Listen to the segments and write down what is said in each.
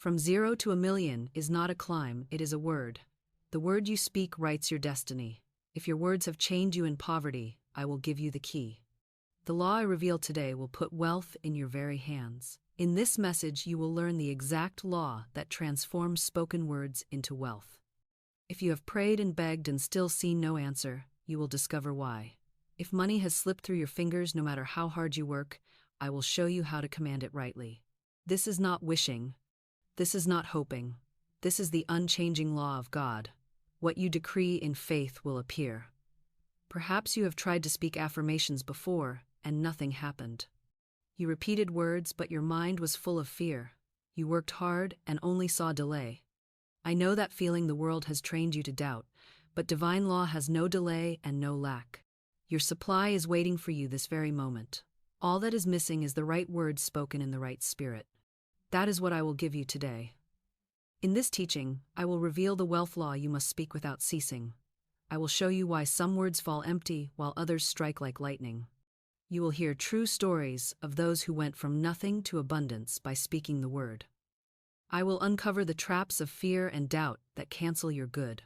From 0 to 1,000,000 is not a climb, it is a word. The word you speak writes your destiny. If your words have chained you in poverty, I will give you the key. The law I reveal today will put wealth in your very hands. In this message, you will learn the exact law that transforms spoken words into wealth. If you have prayed and begged and still seen no answer, you will discover why. If money has slipped through your fingers no matter how hard you work, I will show you how to command it rightly. This is not wishing. This is not hoping. This is the unchanging law of God. What you decree in faith will appear. Perhaps you have tried to speak affirmations before, and nothing happened. You repeated words, but your mind was full of fear. You worked hard and only saw delay. I know that feeling. The world has trained you to doubt, but divine law has no delay and no lack. Your supply is waiting for you this very moment. All that is missing is the right words spoken in the right spirit. That is what I will give you today. In this teaching, I will reveal the wealth law you must speak without ceasing. I will show you why some words fall empty while others strike like lightning. You will hear true stories of those who went from nothing to abundance by speaking the word. I will uncover the traps of fear and doubt that cancel your good.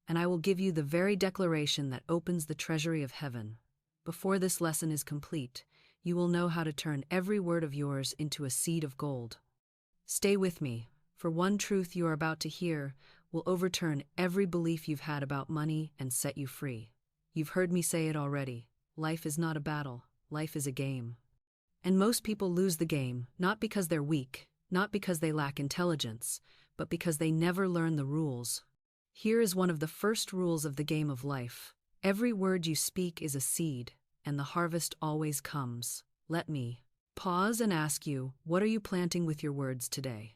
And I will give you the very declaration that opens the treasury of heaven. Before this lesson is complete, you will know how to turn every word of yours into a seed of gold. Stay with me, for one truth you are about to hear will overturn every belief you've had about money and set you free. You've heard me say it already. Life is not a battle. Life is a game. And most people lose the game, not because they're weak, not because they lack intelligence, but because they never learn the rules. Here is one of the first rules of the game of life. Every word you speak is a seed, and the harvest always comes. Let me pause and ask you, what are you planting with your words today?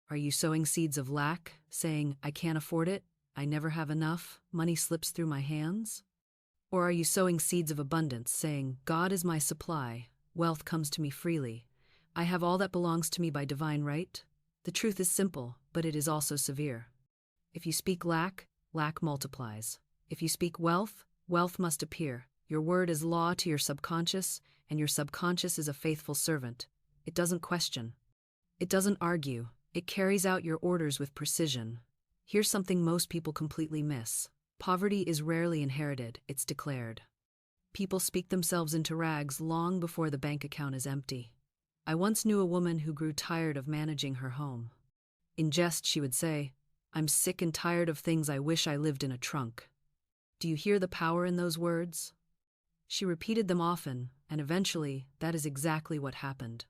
Are you sowing seeds of lack, saying, I can't afford it, I never have enough, money slips through my hands? Or are you sowing seeds of abundance, saying, God is my supply, wealth comes to me freely, I have all that belongs to me by divine right? The truth is simple, but it is also severe. If you speak lack, lack multiplies. If you speak wealth, wealth must appear. Your word is law to your subconscious, and your subconscious is a faithful servant. It doesn't question. It doesn't argue. It carries out your orders with precision. Here's something most people completely miss. Poverty is rarely inherited, it's declared. People speak themselves into rags long before the bank account is empty. I once knew a woman who grew tired of managing her home. In jest, she would say, I'm sick and tired of things I wish I lived in a trunk. Do you hear the power in those words? She repeated them often, and eventually, that is exactly what happened.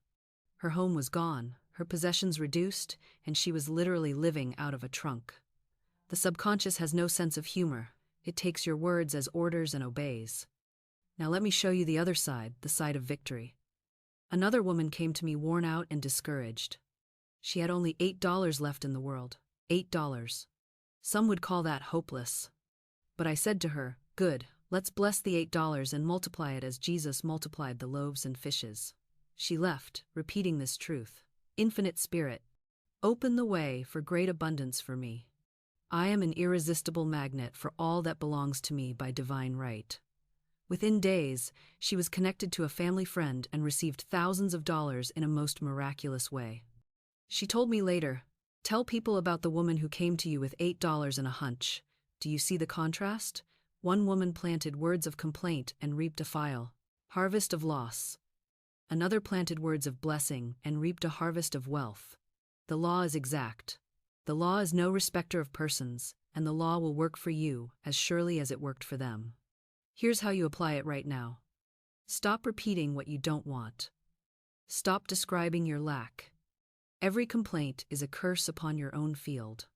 Her home was gone, her possessions reduced, and she was literally living out of a trunk. The subconscious has no sense of humor. It takes your words as orders and obeys. Now let me show you the other side, the side of victory. Another woman came to me worn out and discouraged. She had only $8 left in the world. $8. Some would call that hopeless. But I said to her, good, let's bless the $8 and multiply it as Jesus multiplied the loaves and fishes. She left, repeating this truth. Infinite Spirit, open the way for great abundance for me. I am an irresistible magnet for all that belongs to me by divine right. Within days, she was connected to a family friend and received thousands of dollars in a most miraculous way. She told me later, tell people about the woman who came to you with $8 and a hunch. Do you see the contrast? One woman planted words of complaint and reaped a harvest of loss. Another planted words of blessing and reaped a harvest of wealth. The law is exact. The law is no respecter of persons, and the law will work for you as surely as it worked for them. Here's how you apply it right now. Stop repeating what you don't want. Stop describing your lack. Every complaint is a curse upon your own field.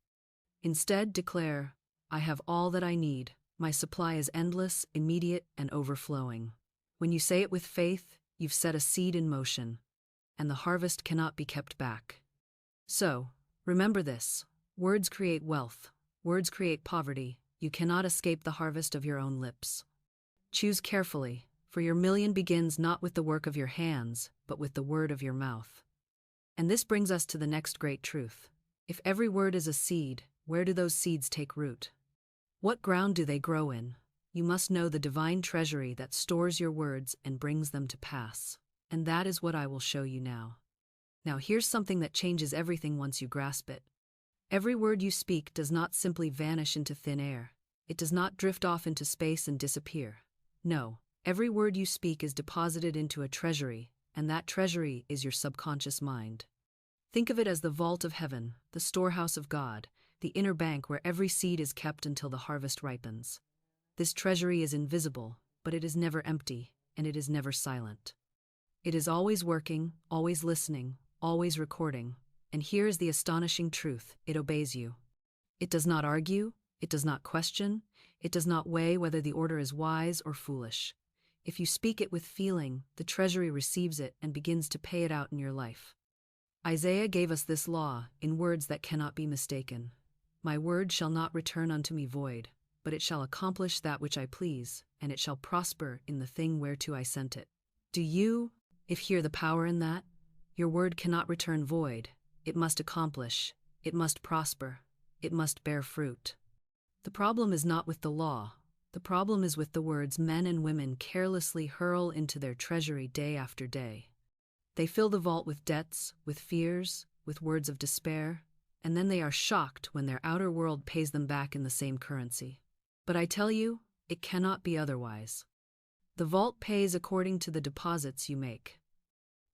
Instead, declare, I have all that I need. My supply is endless, immediate, and overflowing. When you say it with faith, you've set a seed in motion, and the harvest cannot be kept back. So, remember this. Words create wealth. Words create poverty. You cannot escape the harvest of your own lips. Choose carefully, for your million begins not with the work of your hands, but with the word of your mouth. And this brings us to the next great truth. If every word is a seed, where do those seeds take root? What ground do they grow in? You must know the divine treasury that stores your words and brings them to pass. And that is what I will show you now. Now here's something that changes everything once you grasp it. Every word you speak does not simply vanish into thin air. It does not drift off into space and disappear. No, every word you speak is deposited into a treasury, and that treasury is your subconscious mind. Think of it as the vault of heaven, the storehouse of God, the inner bank where every seed is kept until the harvest ripens. This treasury is invisible, but it is never empty, and it is never silent. It is always working, always listening, always recording, and here is the astonishing truth: it obeys you. It does not argue, it does not question, it does not weigh whether the order is wise or foolish. If you speak it with feeling, the treasury receives it and begins to pay it out in your life. Isaiah gave us this law in words that cannot be mistaken. My word shall not return unto me void, but it shall accomplish that which I please, and it shall prosper in the thing whereto I sent it. Do you, hear the power in that? Your word cannot return void. It must accomplish. It must prosper. It must bear fruit. The problem is not with the law. The problem is with the words men and women carelessly hurl into their treasury day after day. They fill the vault with debts, with fears, with words of despair, and then they are shocked when their outer world pays them back in the same currency. But I tell you, it cannot be otherwise. The vault pays according to the deposits you make.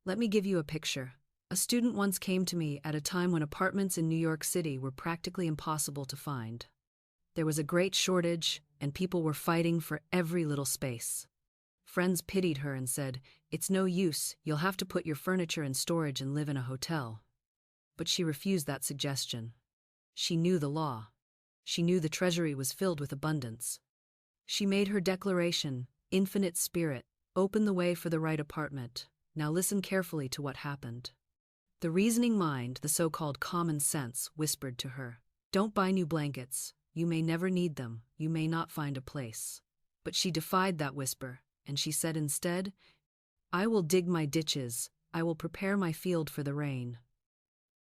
Let me give you a picture. A student once came to me at a time when apartments in New York City were practically impossible to find. There was a great shortage, and people were fighting for every little space. Friends pitied her and said, "It's no use, you'll have to put your furniture in storage and live in a hotel." But she refused that suggestion. She knew the law. She knew the treasury was filled with abundance. She made her declaration: "Infinite Spirit, open the way for the right apartment." Now listen carefully to what happened. The reasoning mind, the so-called common sense, whispered to her, "Don't buy new blankets. You may never need them. You may not find a place." But she defied that whisper, and she said instead, "I will dig my ditches. I will prepare my field for the rain."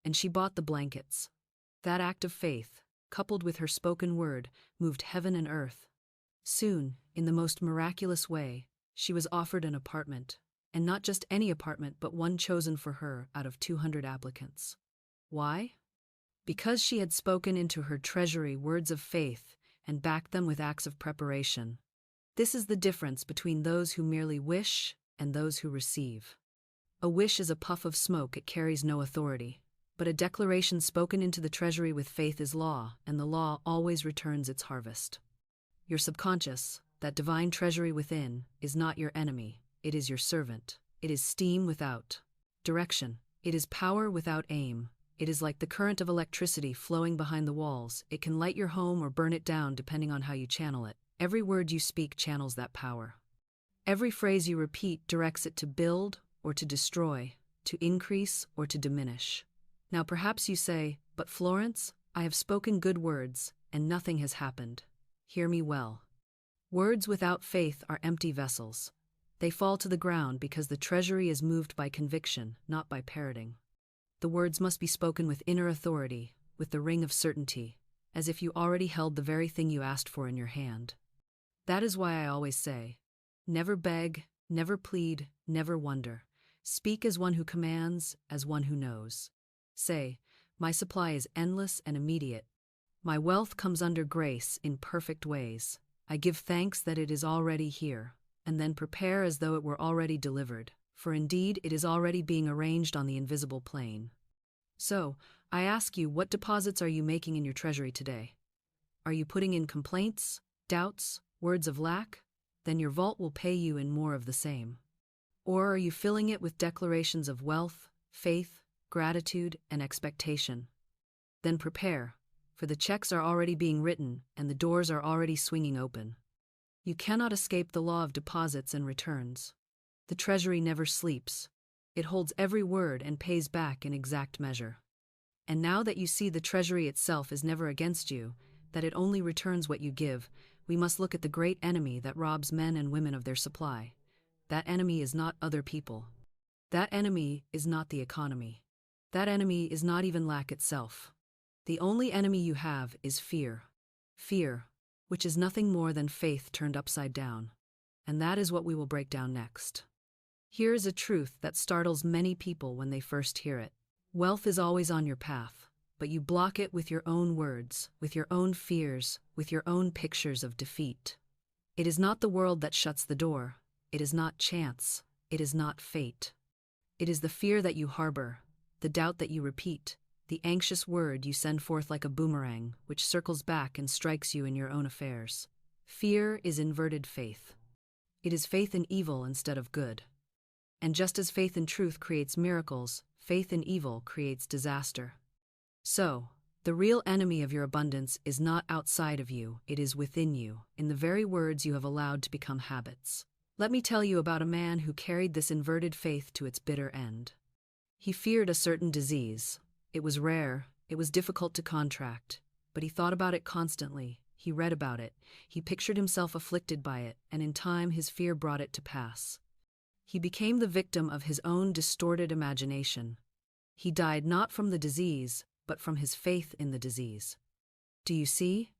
And she bought the blankets. That act of faith, coupled with her spoken word, moved heaven and earth. Soon, in the most miraculous way, she was offered an apartment. And not just any apartment, but one chosen for her out of 200 applicants. Why? Because she had spoken into her treasury words of faith and backed them with acts of preparation. This is the difference between those who merely wish and those who receive. A wish is a puff of smoke, it carries no authority. But a declaration spoken into the treasury with faith is law, and the law always returns its harvest. Your subconscious, that divine treasury within, is not your enemy. It is your servant. It is steam without direction. It is power without aim. It is like the current of electricity flowing behind the walls. It can light your home or burn it down depending on how you channel it. Every word you speak channels that power. Every phrase you repeat directs it to build or to destroy, to increase or to diminish. Now perhaps you say, "But Florence, I have spoken good words, and nothing has happened." Hear me well. Words without faith are empty vessels. They fall to the ground because the treasury is moved by conviction, not by parroting. The words must be spoken with inner authority, with the ring of certainty, as if you already held the very thing you asked for in your hand. That is why I always say, never beg, never plead, never wonder. Speak as one who commands, as one who knows. Say, "My supply is endless and immediate. My wealth comes under grace in perfect ways. I give thanks that it is already here." And then prepare as though it were already delivered, for indeed it is already being arranged on the invisible plane. So, I ask you, what deposits are you making in your treasury today? Are you putting in complaints, doubts, words of lack? Then your vault will pay you in more of the same. Or are you filling it with declarations of wealth, faith, gratitude, and expectation? Then prepare, for the checks are already being written and the doors are already swinging open. You cannot escape the law of deposits and returns. The treasury never sleeps. It holds every word and pays back in exact measure. And now that you see the treasury itself is never against you, that it only returns what you give, we must look at the great enemy that robs men and women of their supply. That enemy is not other people. That enemy is not the economy. That enemy is not even lack itself. The only enemy you have is fear. Fear, which is nothing more than faith turned upside down. And that is what we will break down next. Here is a truth that startles many people when they first hear it. Wealth is always on your path, but you block it with your own words, with your own fears, with your own pictures of defeat. It is not the world that shuts the door. It is not chance. It is not fate. It is the fear that you harbor, the doubt that you repeat, the anxious word you send forth like a boomerang, which circles back and strikes you in your own affairs. Fear is inverted faith. It is faith in evil instead of good. And just as faith in truth creates miracles, faith in evil creates disaster. So, the real enemy of your abundance is not outside of you, it is within you, in the very words you have allowed to become habits. Let me tell you about a man who carried this inverted faith to its bitter end. He feared a certain disease. It was rare, it was difficult to contract, but he thought about it constantly. He read about it, he pictured himself afflicted by it, and in time his fear brought it to pass. He became the victim of his own distorted imagination. He died not from the disease, but from his faith in the disease. Do you see?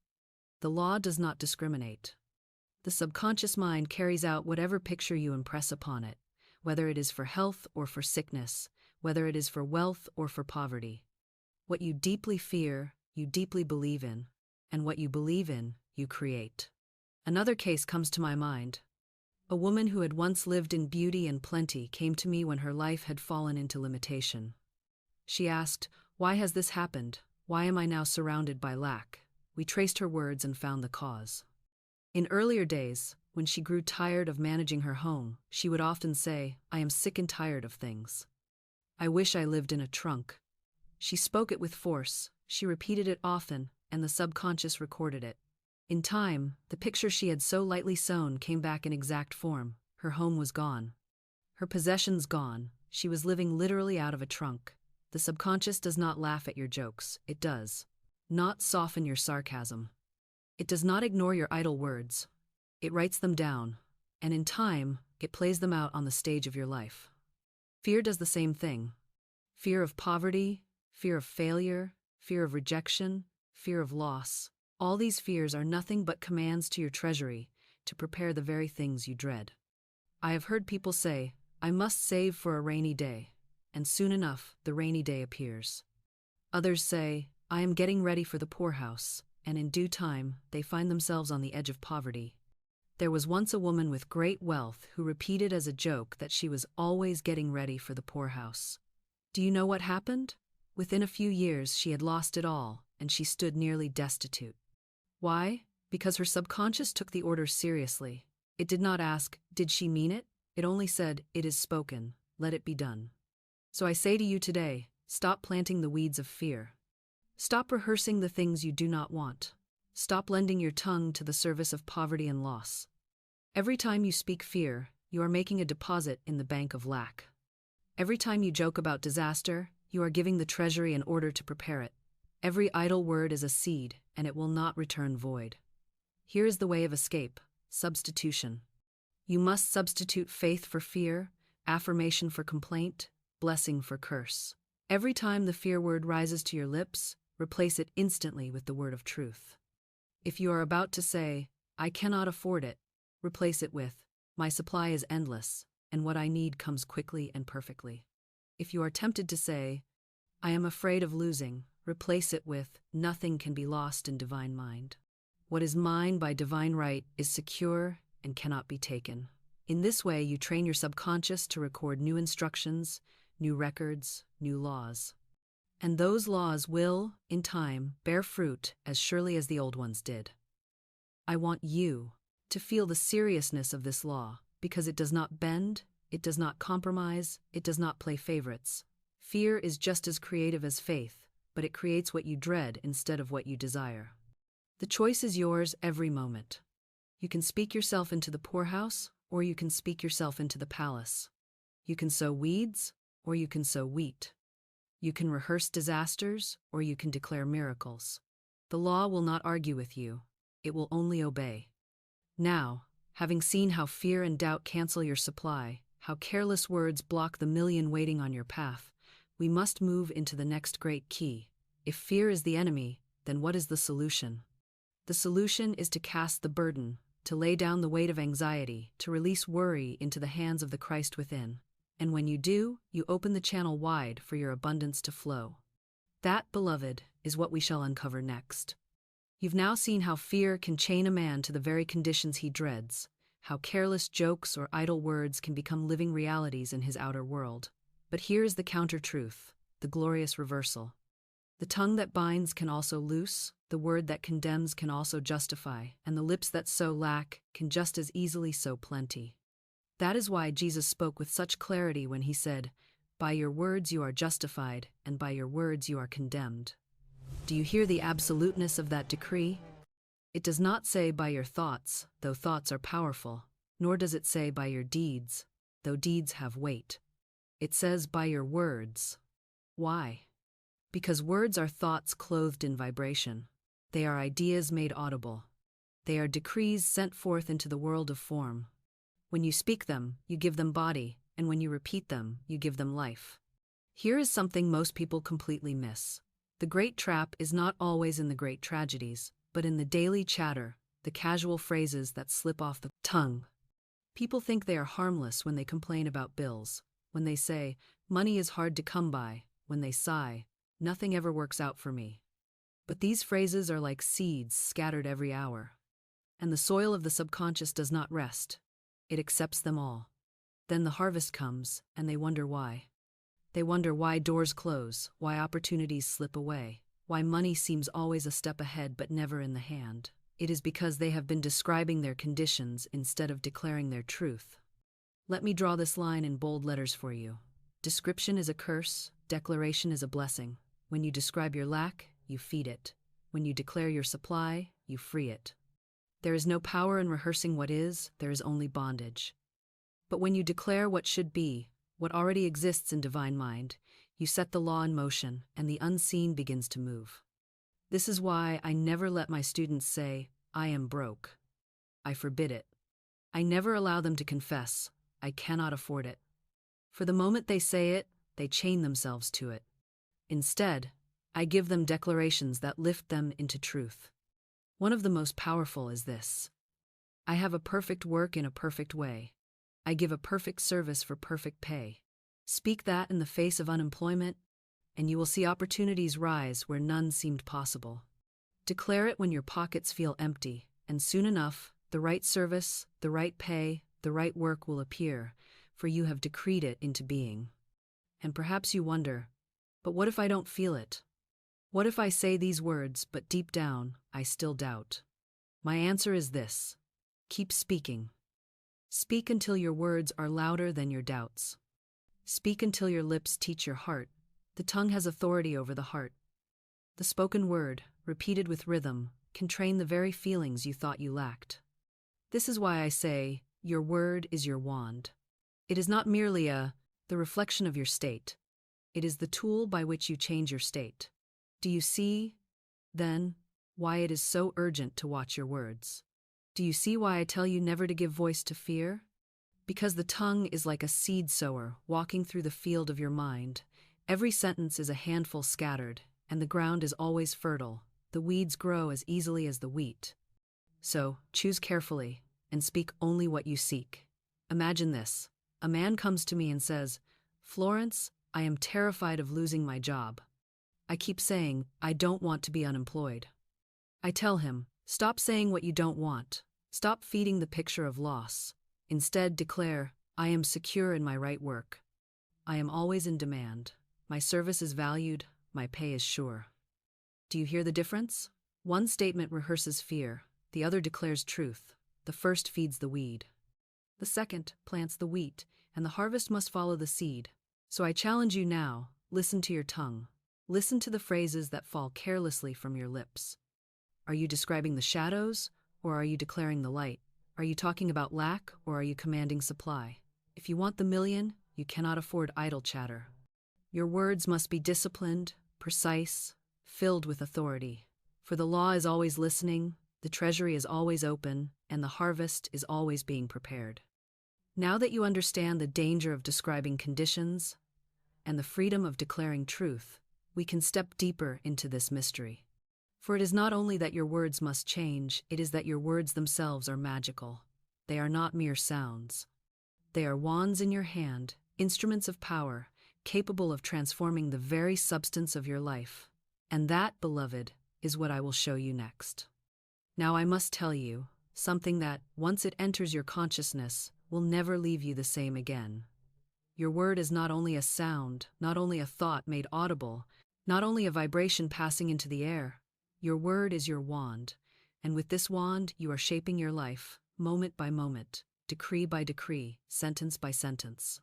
The law does not discriminate. The subconscious mind carries out whatever picture you impress upon it, whether it is for health or for sickness, whether it is for wealth or for poverty. What you deeply fear, you deeply believe in, and what you believe in, you create. Another case comes to my mind. A woman who had once lived in beauty and plenty came to me when her life had fallen into limitation. She asked, "Why has this happened? Why am I now surrounded by lack?" We traced her words and found the cause. In earlier days, when she grew tired of managing her home, she would often say, "I am sick and tired of things. I wish I lived in a trunk." She spoke it with force, she repeated it often, and the subconscious recorded it. In time, the picture she had so lightly sown came back in exact form. Her home was gone. Her possessions gone. She was living literally out of a trunk. The subconscious does not laugh at your jokes, it does not soften your sarcasm. It does not ignore your idle words. It writes them down, and in time, it plays them out on the stage of your life. Fear does the same thing. Fear of poverty, fear of failure, fear of rejection, fear of loss. All these fears are nothing but commands to your treasury to prepare the very things you dread. I have heard people say, "I must save for a rainy day," and soon enough, the rainy day appears. Others say, "I am getting ready for the poorhouse," and in due time, they find themselves on the edge of poverty. There was once a woman with great wealth who repeated as a joke that she was always getting ready for the poorhouse. Do you know what happened? Within a few years, she had lost it all, and she stood nearly destitute. Why? Because her subconscious took the order seriously. It did not ask, did she mean it? It only said, it is spoken, let it be done. So I say to you today, stop planting the weeds of fear. Stop rehearsing the things you do not want. Stop lending your tongue to the service of poverty and loss. Every time you speak fear, you are making a deposit in the bank of lack. Every time you joke about disaster, you are giving the treasury an order to prepare it. Every idle word is a seed, and it will not return void. Here is the way of escape: substitution. You must substitute faith for fear, affirmation for complaint, blessing for curse. Every time the fear word rises to your lips, replace it instantly with the word of truth. If you are about to say, "I cannot afford it," replace it with, "My supply is endless, and what I need comes quickly and perfectly." If you are tempted to say, "I am afraid of losing," replace it with, "Nothing can be lost in divine mind. What is mine by divine right is secure and cannot be taken." In this way, you train your subconscious to record new instructions, new records, new laws. And those laws will, in time, bear fruit as surely as the old ones did. I want you to feel the seriousness of this law, because it does not bend, it does not compromise, it does not play favorites. Fear is just as creative as faith, but it creates what you dread instead of what you desire. The choice is yours every moment. You can speak yourself into the poorhouse, or you can speak yourself into the palace. You can sow weeds, or you can sow wheat. You can rehearse disasters, or you can declare miracles. The law will not argue with you. It will only obey. Now, having seen how fear and doubt cancel your supply, how careless words block the million waiting on your path, we must move into the next great key. If fear is the enemy, then what is the solution? The solution is to cast the burden, to lay down the weight of anxiety, to release worry into the hands of the Christ within. And when you do, you open the channel wide for your abundance to flow. That, beloved, is what we shall uncover next. You've now seen how fear can chain a man to the very conditions he dreads, how careless jokes or idle words can become living realities in his outer world. But here is the counter-truth, the glorious reversal. The tongue that binds can also loose, the word that condemns can also justify, and the lips that sow lack can just as easily sow plenty. That is why Jesus spoke with such clarity when he said, "By your words you are justified, and by your words you are condemned." Do you hear the absoluteness of that decree? It does not say by your thoughts, though thoughts are powerful, nor does it say by your deeds, though deeds have weight. It says by your words. Why? Because words are thoughts clothed in vibration. They are ideas made audible. They are decrees sent forth into the world of form. When you speak them, you give them body, and when you repeat them, you give them life. Here is something most people completely miss. The great trap is not always in the great tragedies, but in the daily chatter, the casual phrases that slip off the tongue. People think they are harmless when they complain about bills, when they say, "Money is hard to come by," when they sigh, "Nothing ever works out for me." But these phrases are like seeds scattered every hour. And the soil of the subconscious does not rest. It accepts them all. Then the harvest comes, and they wonder why. They wonder why doors close, why opportunities slip away, why money seems always a step ahead but never in the hand. It is because they have been describing their conditions instead of declaring their truth. Let me draw this line in bold letters for you. Description is a curse, declaration is a blessing. When you describe your lack, you feed it. When you declare your supply, you free it. There is no power in rehearsing what is, there is only bondage. But when you declare what should be, what already exists in divine mind, you set the law in motion, and the unseen begins to move. This is why I never let my students say, "I am broke." I forbid it. I never allow them to confess, "I cannot afford it." For the moment they say it, they chain themselves to it. Instead, I give them declarations that lift them into truth. One of the most powerful is this: I have a perfect work in a perfect way. I give a perfect service for perfect pay. Speak that in the face of unemployment, and you will see opportunities rise where none seemed possible. Declare it when your pockets feel empty, and soon enough, the right service, the right pay, the right work will appear, for you have decreed it into being. And perhaps you wonder, but what if I don't feel it? What if I say these words, but deep down, I still doubt? My answer is this: keep speaking. Speak until your words are louder than your doubts. Speak until your lips teach your heart. The tongue has authority over the heart. The spoken word, repeated with rhythm, can train the very feelings you thought you lacked. This is why I say, your word is your wand. It is not merely the reflection of your state. It is the tool by which you change your state. Do you see, then, why it is so urgent to watch your words? Do you see why I tell you never to give voice to fear? Because the tongue is like a seed sower walking through the field of your mind. Every sentence is a handful scattered, and the ground is always fertile. The weeds grow as easily as the wheat. So, choose carefully, and speak only what you seek. Imagine this. A man comes to me and says, "Florence, I am terrified of losing my job. I keep saying, I don't want to be unemployed." I tell him, stop saying what you don't want. Stop feeding the picture of loss. Instead, declare, I am secure in my right work. I am always in demand. My service is valued. My pay is sure. Do you hear the difference? One statement rehearses fear. The other declares truth. The first feeds the weed. The second plants the wheat, and the harvest must follow the seed. So I challenge you now, listen to your tongue. Listen to the phrases that fall carelessly from your lips. Are you describing the shadows, or are you declaring the light? Are you talking about lack, or are you commanding supply? If you want the million, you cannot afford idle chatter. Your words must be disciplined, precise, filled with authority. For the law is always listening, the treasury is always open, and the harvest is always being prepared. Now that you understand the danger of describing conditions and the freedom of declaring truth, we can step deeper into this mystery. For it is not only that your words must change, it is that your words themselves are magical. They are not mere sounds. They are wands in your hand, instruments of power, capable of transforming the very substance of your life. And that, beloved, is what I will show you next. Now I must tell you something that, once it enters your consciousness, will never leave you the same again. Your word is not only a sound, not only a thought made audible, not only a vibration passing into the air. Your word is your wand, and with this wand you are shaping your life, moment by moment, decree by decree, sentence by sentence.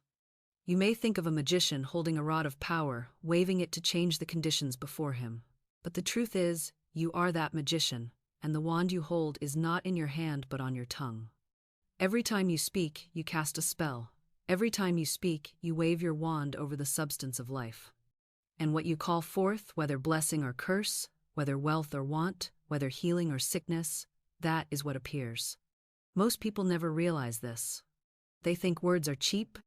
You may think of a magician holding a rod of power, waving it to change the conditions before him. But the truth is, you are that magician, and the wand you hold is not in your hand but on your tongue. Every time you speak, you cast a spell. Every time you speak, you wave your wand over the substance of life. And what you call forth, whether blessing or curse, whether wealth or want, whether healing or sickness, that is what appears. Most people never realize this. They think words are cheap.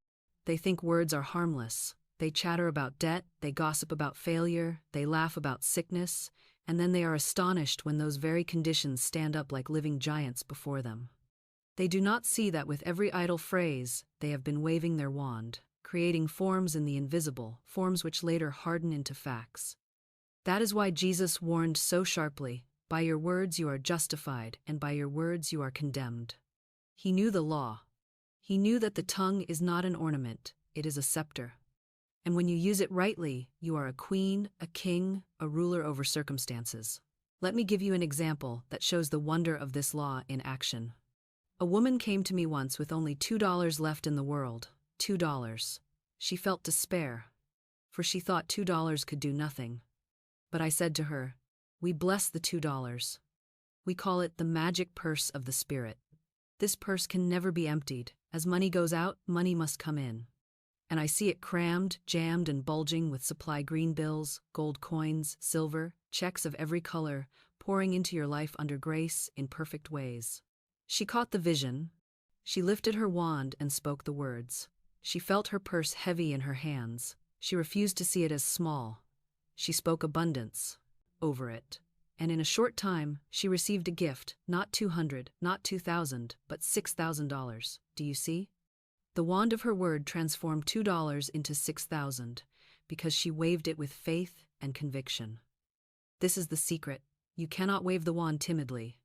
They think words are harmless. They chatter about debt, they gossip about failure, they laugh about sickness, and then they are astonished when those very conditions stand up like living giants before them. They do not see that with every idle phrase, they have been waving their wand, creating forms in the invisible, forms which later harden into facts. That is why Jesus warned so sharply, "By your words you are justified, and by your words you are condemned." He knew the law. He knew that the tongue is not an ornament, it is a scepter. And when you use it rightly, you are a queen, a king, a ruler over circumstances. Let me give you an example that shows the wonder of this law in action. A woman came to me once with only $2 left in the world. $2. She felt despair, for she thought $2 could do nothing. But I said to her, "We bless the $2. We call it the magic purse of the Spirit. This purse can never be emptied. As money goes out, money must come in. And I see it crammed, jammed, and bulging with supply green bills, gold coins, silver, checks of every color, pouring into your life under grace in perfect ways." She caught the vision. She lifted her wand and spoke the words. She felt her purse heavy in her hands. She refused to see it as small. She spoke abundance over it. And in a short time, she received a gift, not 200, not 2,000, but $6,000. Do you see? The wand of her word transformed $2 into 6,000, because she waved it with faith and conviction. This is the secret. You cannot wave the wand timidly.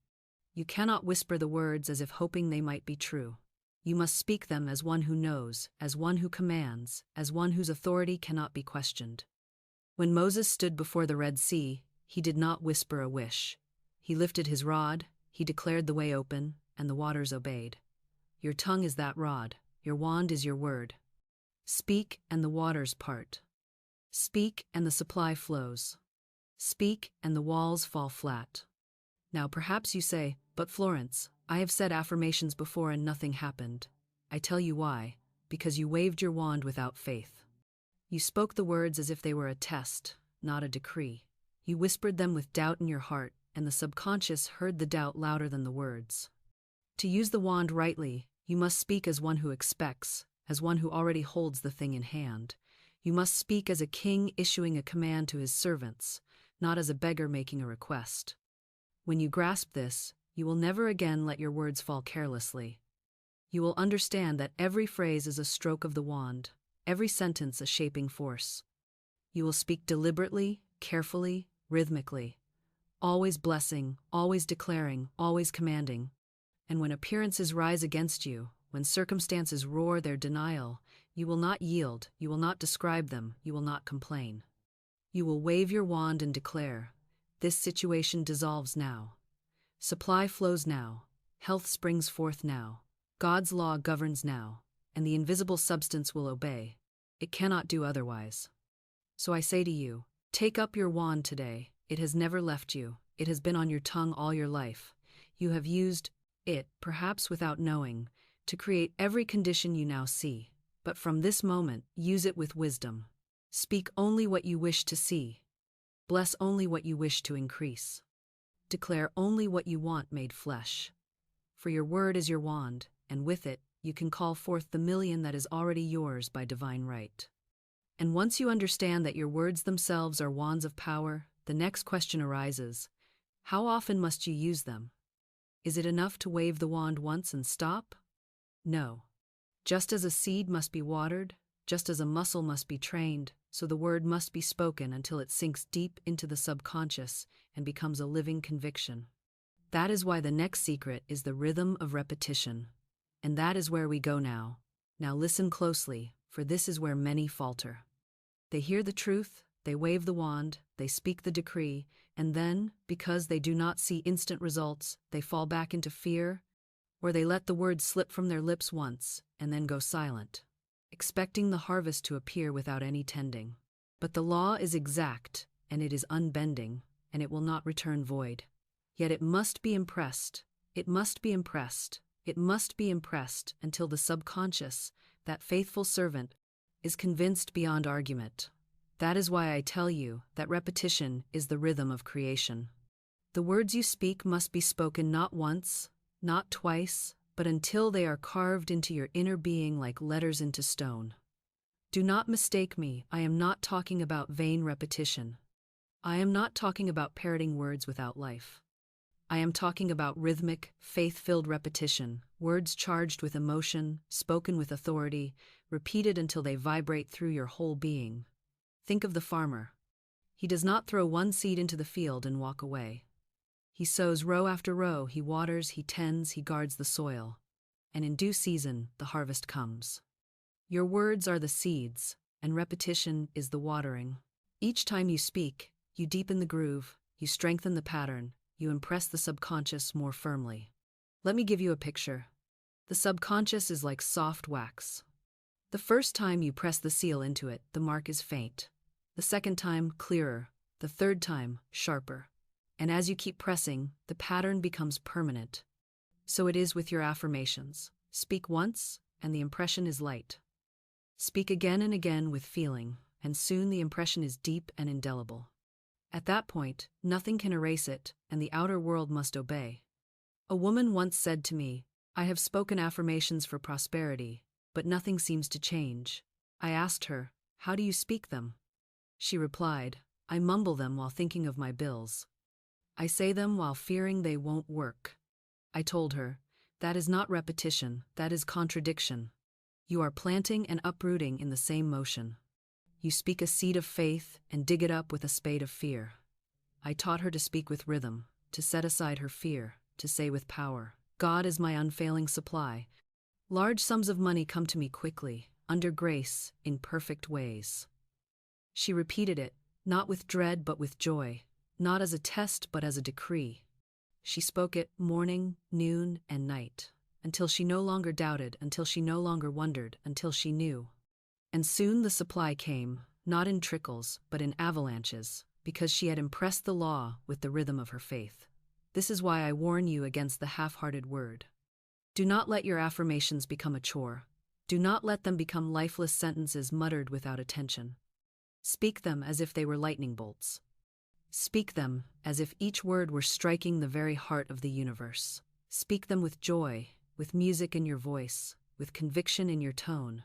You cannot whisper the words as if hoping they might be true. You must speak them as one who knows, as one who commands, as one whose authority cannot be questioned. When Moses stood before the Red Sea, he did not whisper a wish. He lifted his rod, he declared the way open, and the waters obeyed. Your tongue is that rod. Your wand is your word. Speak, and the waters part. Speak, and the supply flows. Speak, and the walls fall flat. Now perhaps you say, "But Florence, I have said affirmations before and nothing happened." I tell you why. Because you waved your wand without faith. You spoke the words as if they were a test, not a decree. You whispered them with doubt in your heart, and the subconscious heard the doubt louder than the words. To use the wand rightly, you must speak as one who expects, as one who already holds the thing in hand. You must speak as a king issuing a command to his servants, not as a beggar making a request. When you grasp this, you will never again let your words fall carelessly. You will understand that every phrase is a stroke of the wand, every sentence a shaping force. You will speak deliberately, carefully, rhythmically, always blessing, always declaring, always commanding. And when appearances rise against you, when circumstances roar their denial, you will not yield, you will not describe them, you will not complain. You will wave your wand and declare, "This situation dissolves now. Supply flows now. Health springs forth now. God's law governs now, and the invisible substance will obey. It cannot do otherwise." So I say to you, take up your wand today. It has never left you. It has been on your tongue all your life. You have used it, perhaps without knowing, to create every condition you now see. But from this moment, use it with wisdom. Speak only what you wish to see. Bless only what you wish to increase. Declare only what you want made flesh. For your word is your wand, and with it, you can call forth the million that is already yours by divine right. And once you understand that your words themselves are wands of power, the next question arises: how often must you use them? Is it enough to wave the wand once and stop? No. Just as a seed must be watered, Just as a muscle must be trained, so the word must be spoken until it sinks deep into the subconscious and becomes a living conviction. That is why the next secret is the rhythm of repetition. And that is where we go now. Now listen closely, for this is where many falter. They hear the truth, they wave the wand, they speak the decree, and then, because they do not see instant results, they fall back into fear, or they let the words slip from their lips once and then go silent, expecting the harvest to appear without any tending. But the law is exact, and it is unbending, and it will not return void. Yet it must be impressed, it must be impressed, it must be impressed until the subconscious, that faithful servant, is convinced beyond argument. That is why I tell you that repetition is the rhythm of creation. The words you speak must be spoken not once, not twice, but until they are carved into your inner being like letters into stone. Do not mistake me, I am not talking about vain repetition. I am not talking about parroting words without life. I am talking about rhythmic, faith-filled repetition, words charged with emotion, spoken with authority, repeated until they vibrate through your whole being. Think of the farmer. He does not throw one seed into the field and walk away. He sows row after row, he waters, he tends, he guards the soil. And in due season, the harvest comes. Your words are the seeds, and repetition is the watering. Each time you speak, you deepen the groove, you strengthen the pattern, you impress the subconscious more firmly. Let me give you a picture. The subconscious is like soft wax. The first time you press the seal into it, the mark is faint. The second time, clearer. The third time, sharper. And as you keep pressing, the pattern becomes permanent. So it is with your affirmations. Speak once, and the impression is light. Speak again and again with feeling, and soon the impression is deep and indelible. At that point, nothing can erase it, and the outer world must obey. A woman once said to me, "I have spoken affirmations for prosperity, but nothing seems to change." I asked her, "How do you speak them?" She replied, "I mumble them while thinking of my bills. I say them while fearing they won't work." I told her, "That is not repetition, that is contradiction. You are planting and uprooting in the same motion. You speak a seed of faith and dig it up with a spade of fear." I taught her to speak with rhythm, to set aside her fear, to say with power, "God is my unfailing supply. Large sums of money come to me quickly, under grace, in perfect ways." She repeated it, not with dread but with joy, not as a test but as a decree. She spoke it morning, noon, and night, until she no longer doubted, until she no longer wondered, until she knew. And soon the supply came, not in trickles, but in avalanches, because she had impressed the law with the rhythm of her faith. This is why I warn you against the half-hearted word. Do not let your affirmations become a chore. Do not let them become lifeless sentences muttered without attention. Speak them as if they were lightning bolts. Speak them as if each word were striking the very heart of the universe. Speak them with joy, with music in your voice, with conviction in your tone.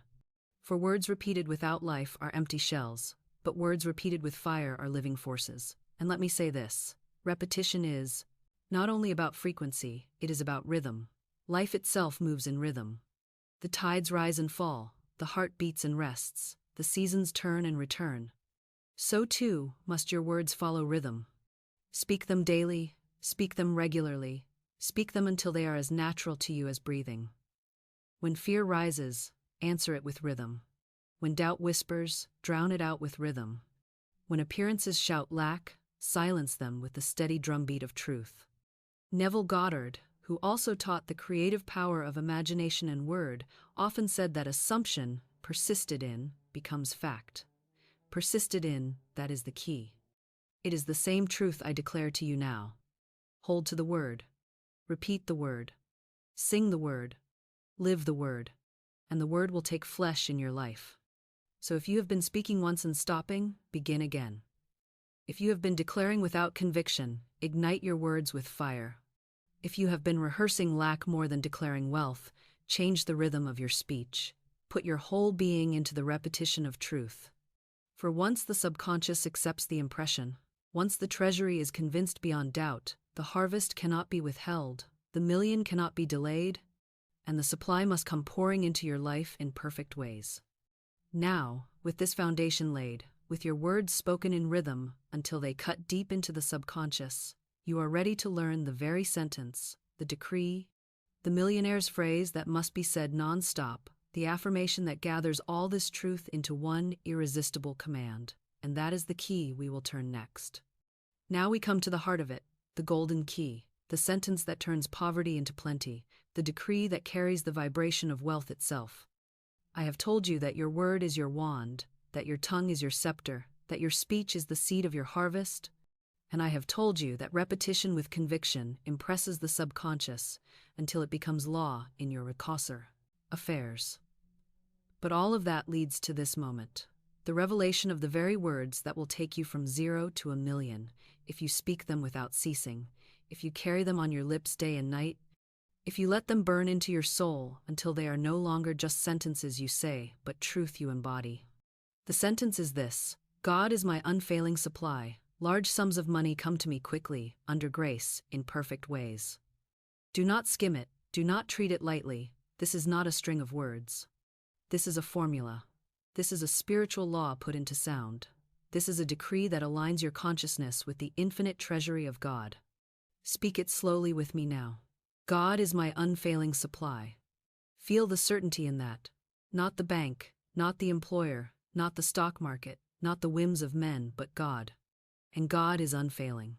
For words repeated without life are empty shells, but words repeated with fire are living forces. And let me say this, repetition is not only about frequency, it is about rhythm. Life itself moves in rhythm. The tides rise and fall, the heart beats and rests, the seasons turn and return. So too must your words follow rhythm. Speak them daily, speak them regularly, speak them until they are as natural to you as breathing. When fear rises, answer it with rhythm. When doubt whispers, drown it out with rhythm. When appearances shout lack, silence them with the steady drumbeat of truth. Neville Goddard, who also taught the creative power of imagination and word, often said that assumption, persisted in, becomes fact. Persisted in, that is the key. It is the same truth I declare to you now. Hold to the word. Repeat the word. Sing the word. Live the word. And the word will take flesh in your life. So if you have been speaking once and stopping, begin again. If you have been declaring without conviction, ignite your words with fire. If you have been rehearsing lack more than declaring wealth, change the rhythm of your speech. Put your whole being into the repetition of truth. For once the subconscious accepts the impression, once the treasury is convinced beyond doubt, the harvest cannot be withheld, the million cannot be delayed, and the supply must come pouring into your life in perfect ways. Now, with this foundation laid, with your words spoken in rhythm until they cut deep into the subconscious, you are ready to learn the very sentence, the decree, the millionaire's phrase that must be said non-stop, the affirmation that gathers all this truth into one irresistible command. And that is the key we will turn next. Now we come to the heart of it, the golden key, the sentence that turns poverty into plenty, the decree that carries the vibration of wealth itself. I have told you that your word is your wand, that your tongue is your scepter, that your speech is the seed of your harvest, and I have told you that repetition with conviction impresses the subconscious until it becomes law in your recursive affairs. But all of that leads to this moment, the revelation of the very words that will take you from 0 to 1,000,000 if you speak them without ceasing, if you carry them on your lips day and night, if you let them burn into your soul until they are no longer just sentences you say, but truth you embody. The sentence is this: God is my unfailing supply. Large sums of money come to me quickly, under grace, in perfect ways. Do not skim it, do not treat it lightly. This is not a string of words. This is a formula. This is a spiritual law put into sound. This is a decree that aligns your consciousness with the infinite treasury of God. Speak it slowly with me now. God is my unfailing supply. Feel the certainty in that. Not the bank, not the employer, not the stock market, not the whims of men, but God. And God is unfailing.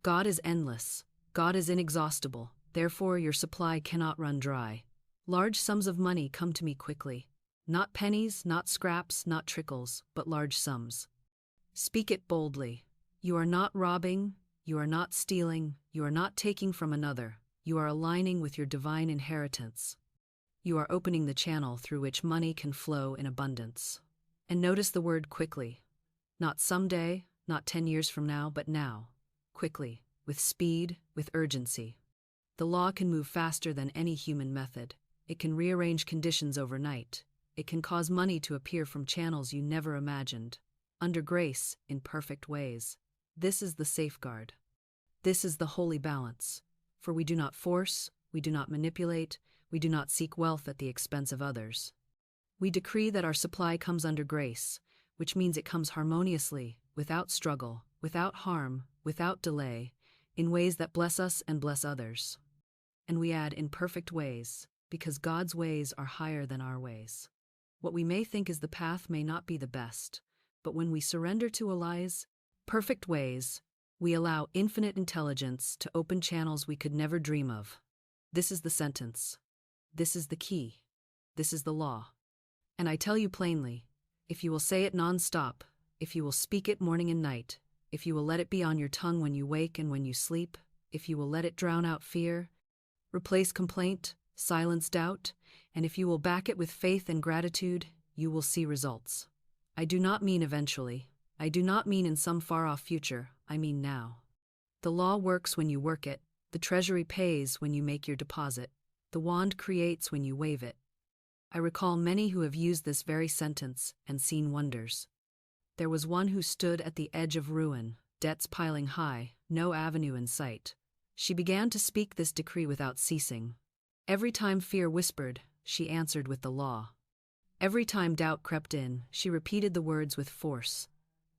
God is endless. God is inexhaustible. Therefore, your supply cannot run dry. Large sums of money come to me quickly. Not pennies, not scraps, not trickles, but large sums. Speak it boldly. You are not robbing, you are not stealing, you are not taking from another. You are aligning with your divine inheritance. You are opening the channel through which money can flow in abundance. And notice the word quickly. Not someday, not 10 years from now, but now. Quickly, with speed, with urgency. The law can move faster than any human method. It can rearrange conditions overnight. It can cause money to appear from channels you never imagined. Under grace, in perfect ways. This is the safeguard. This is the holy balance. For we do not force, we do not manipulate, we do not seek wealth at the expense of others. We decree that our supply comes under grace, which means it comes harmoniously, without struggle, without harm, without delay, in ways that bless us and bless others. And we add in perfect ways, because God's ways are higher than our ways. What we may think is the path may not be the best, but when we surrender to Allah's perfect ways, we allow infinite intelligence to open channels we could never dream of. This is the sentence. This is the key. This is the law. And I tell you plainly, if you will say it non-stop, if you will speak it morning and night, if you will let it be on your tongue when you wake and when you sleep, if you will let it drown out fear, replace complaint, silence doubt, and if you will back it with faith and gratitude, you will see results. I do not mean eventually. I do not mean in some far-off future. I mean now. The law works when you work it. The treasury pays when you make your deposit. The wand creates when you wave it. I recall many who have used this very sentence and seen wonders. There was one who stood at the edge of ruin, debts piling high, no avenue in sight. She began to speak this decree without ceasing. Every time fear whispered, she answered with the law. Every time doubt crept in, she repeated the words with force.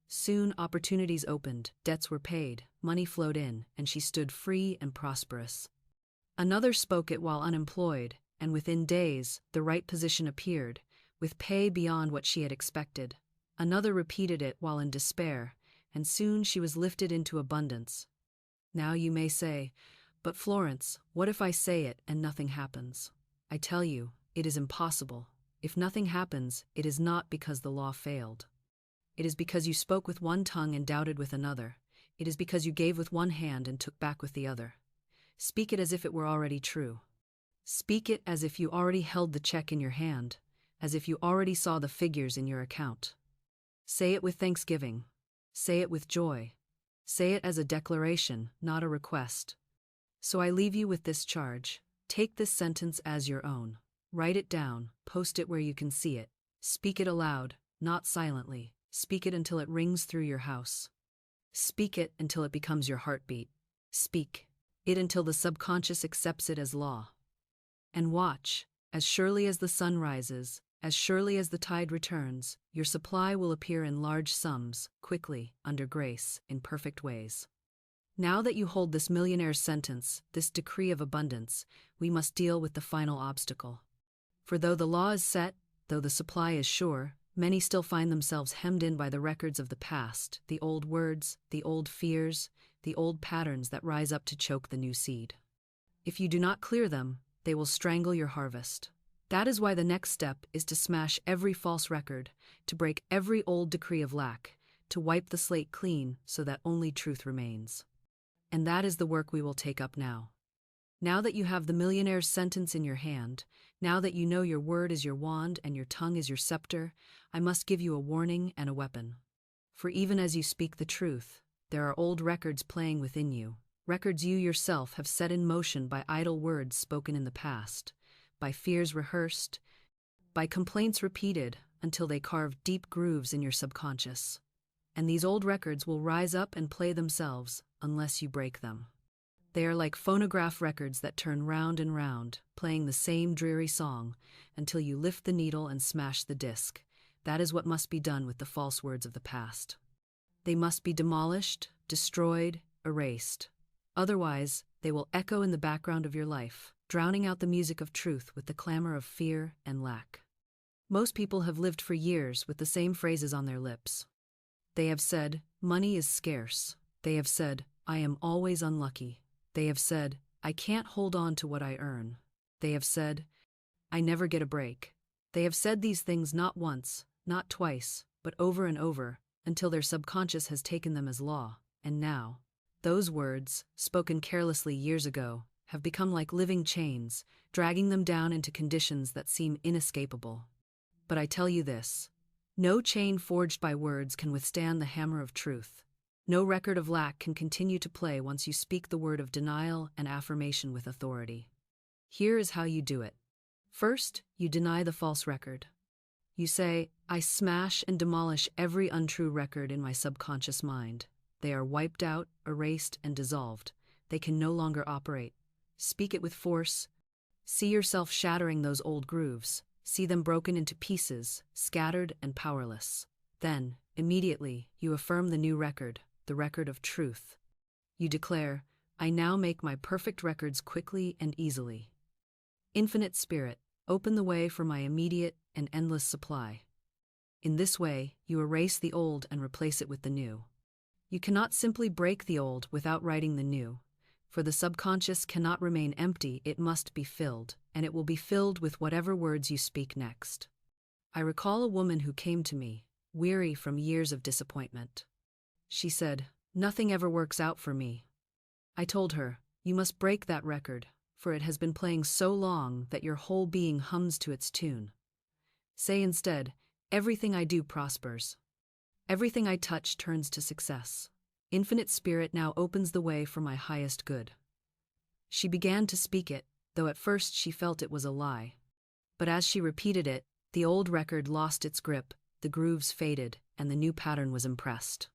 Soon opportunities opened, debts were paid, money flowed in, and she stood free and prosperous. Another spoke it while unemployed, and within days, the right position appeared, with pay beyond what she had expected. Another repeated it while in despair, and soon she was lifted into abundance. Now you may say, "But Florence, what if I say it and nothing happens?" I tell you, it is impossible. If nothing happens, it is not because the law failed. It is because you spoke with one tongue and doubted with another. It is because you gave with one hand and took back with the other. Speak it as if it were already true. Speak it as if you already held the check in your hand, as if you already saw the figures in your account. Say it with thanksgiving. Say it with joy. Say it as a declaration, not a request. So I leave you with this charge. Take this sentence as your own. Write it down, post it where you can see it. Speak it aloud, not silently. Speak it until it rings through your house. Speak it until it becomes your heartbeat. Speak it until the subconscious accepts it as law. And watch, as surely as the sun rises, As surely as the tide returns, your supply will appear in large sums, quickly, under grace, in perfect ways. Now that you hold this millionaire's sentence, this decree of abundance, we must deal with the final obstacle. For though the law is set, though the supply is sure, many still find themselves hemmed in by the records of the past, the old words, the old fears, the old patterns that rise up to choke the new seed. If you do not clear them, they will strangle your harvest. That is why the next step is to smash every false record, to break every old decree of lack, to wipe the slate clean so that only truth remains. And that is the work we will take up now. Now that you have the millionaire's sentence in your hand, now that you know your word is your wand and your tongue is your scepter, I must give you a warning and a weapon. For even as you speak the truth, there are old records playing within you, records you yourself have set in motion by idle words spoken in the past, by fears rehearsed, by complaints repeated until they carve deep grooves in your subconscious. And these old records will rise up and play themselves unless you break them. They are like phonograph records that turn round and round, playing the same dreary song until you lift the needle and smash the disc. That is what must be done with the false words of the past. They must be demolished, destroyed, erased. Otherwise, they will echo in the background of your life, drowning out the music of truth with the clamor of fear and lack. Most people have lived for years with the same phrases on their lips. They have said, money is scarce. They have said, I am always unlucky. They have said, I can't hold on to what I earn. They have said, I never get a break. They have said these things not once, not twice, but over and over, until their subconscious has taken them as law. And now, those words, spoken carelessly years ago, have become like living chains, dragging them down into conditions that seem inescapable. But I tell you this, no chain forged by words can withstand the hammer of truth. No record of lack can continue to play once you speak the word of denial and affirmation with authority. Here is how you do it. First, you deny the false record. You say, I smash and demolish every untrue record in my subconscious mind. They are wiped out, erased, and dissolved. They can no longer operate. Speak it with force. See yourself shattering those old grooves. See them broken into pieces, scattered and powerless. Then, immediately, you affirm the new record, the record of truth. You declare, I now make my perfect records quickly and easily. Infinite Spirit, open the way for my immediate and endless supply. In this way, you erase the old and replace it with the new. You cannot simply break the old without writing the new, for the subconscious cannot remain empty, it must be filled, and it will be filled with whatever words you speak next. I recall a woman who came to me, weary from years of disappointment. She said, nothing ever works out for me. I told her, you must break that record, for it has been playing so long that your whole being hums to its tune. Say instead, everything I do prospers. Everything I touch turns to success. Infinite Spirit now opens the way for my highest good. She began to speak it, though at first she felt it was a lie. But as she repeated it, the old record lost its grip, the grooves faded, and the new pattern was impressed.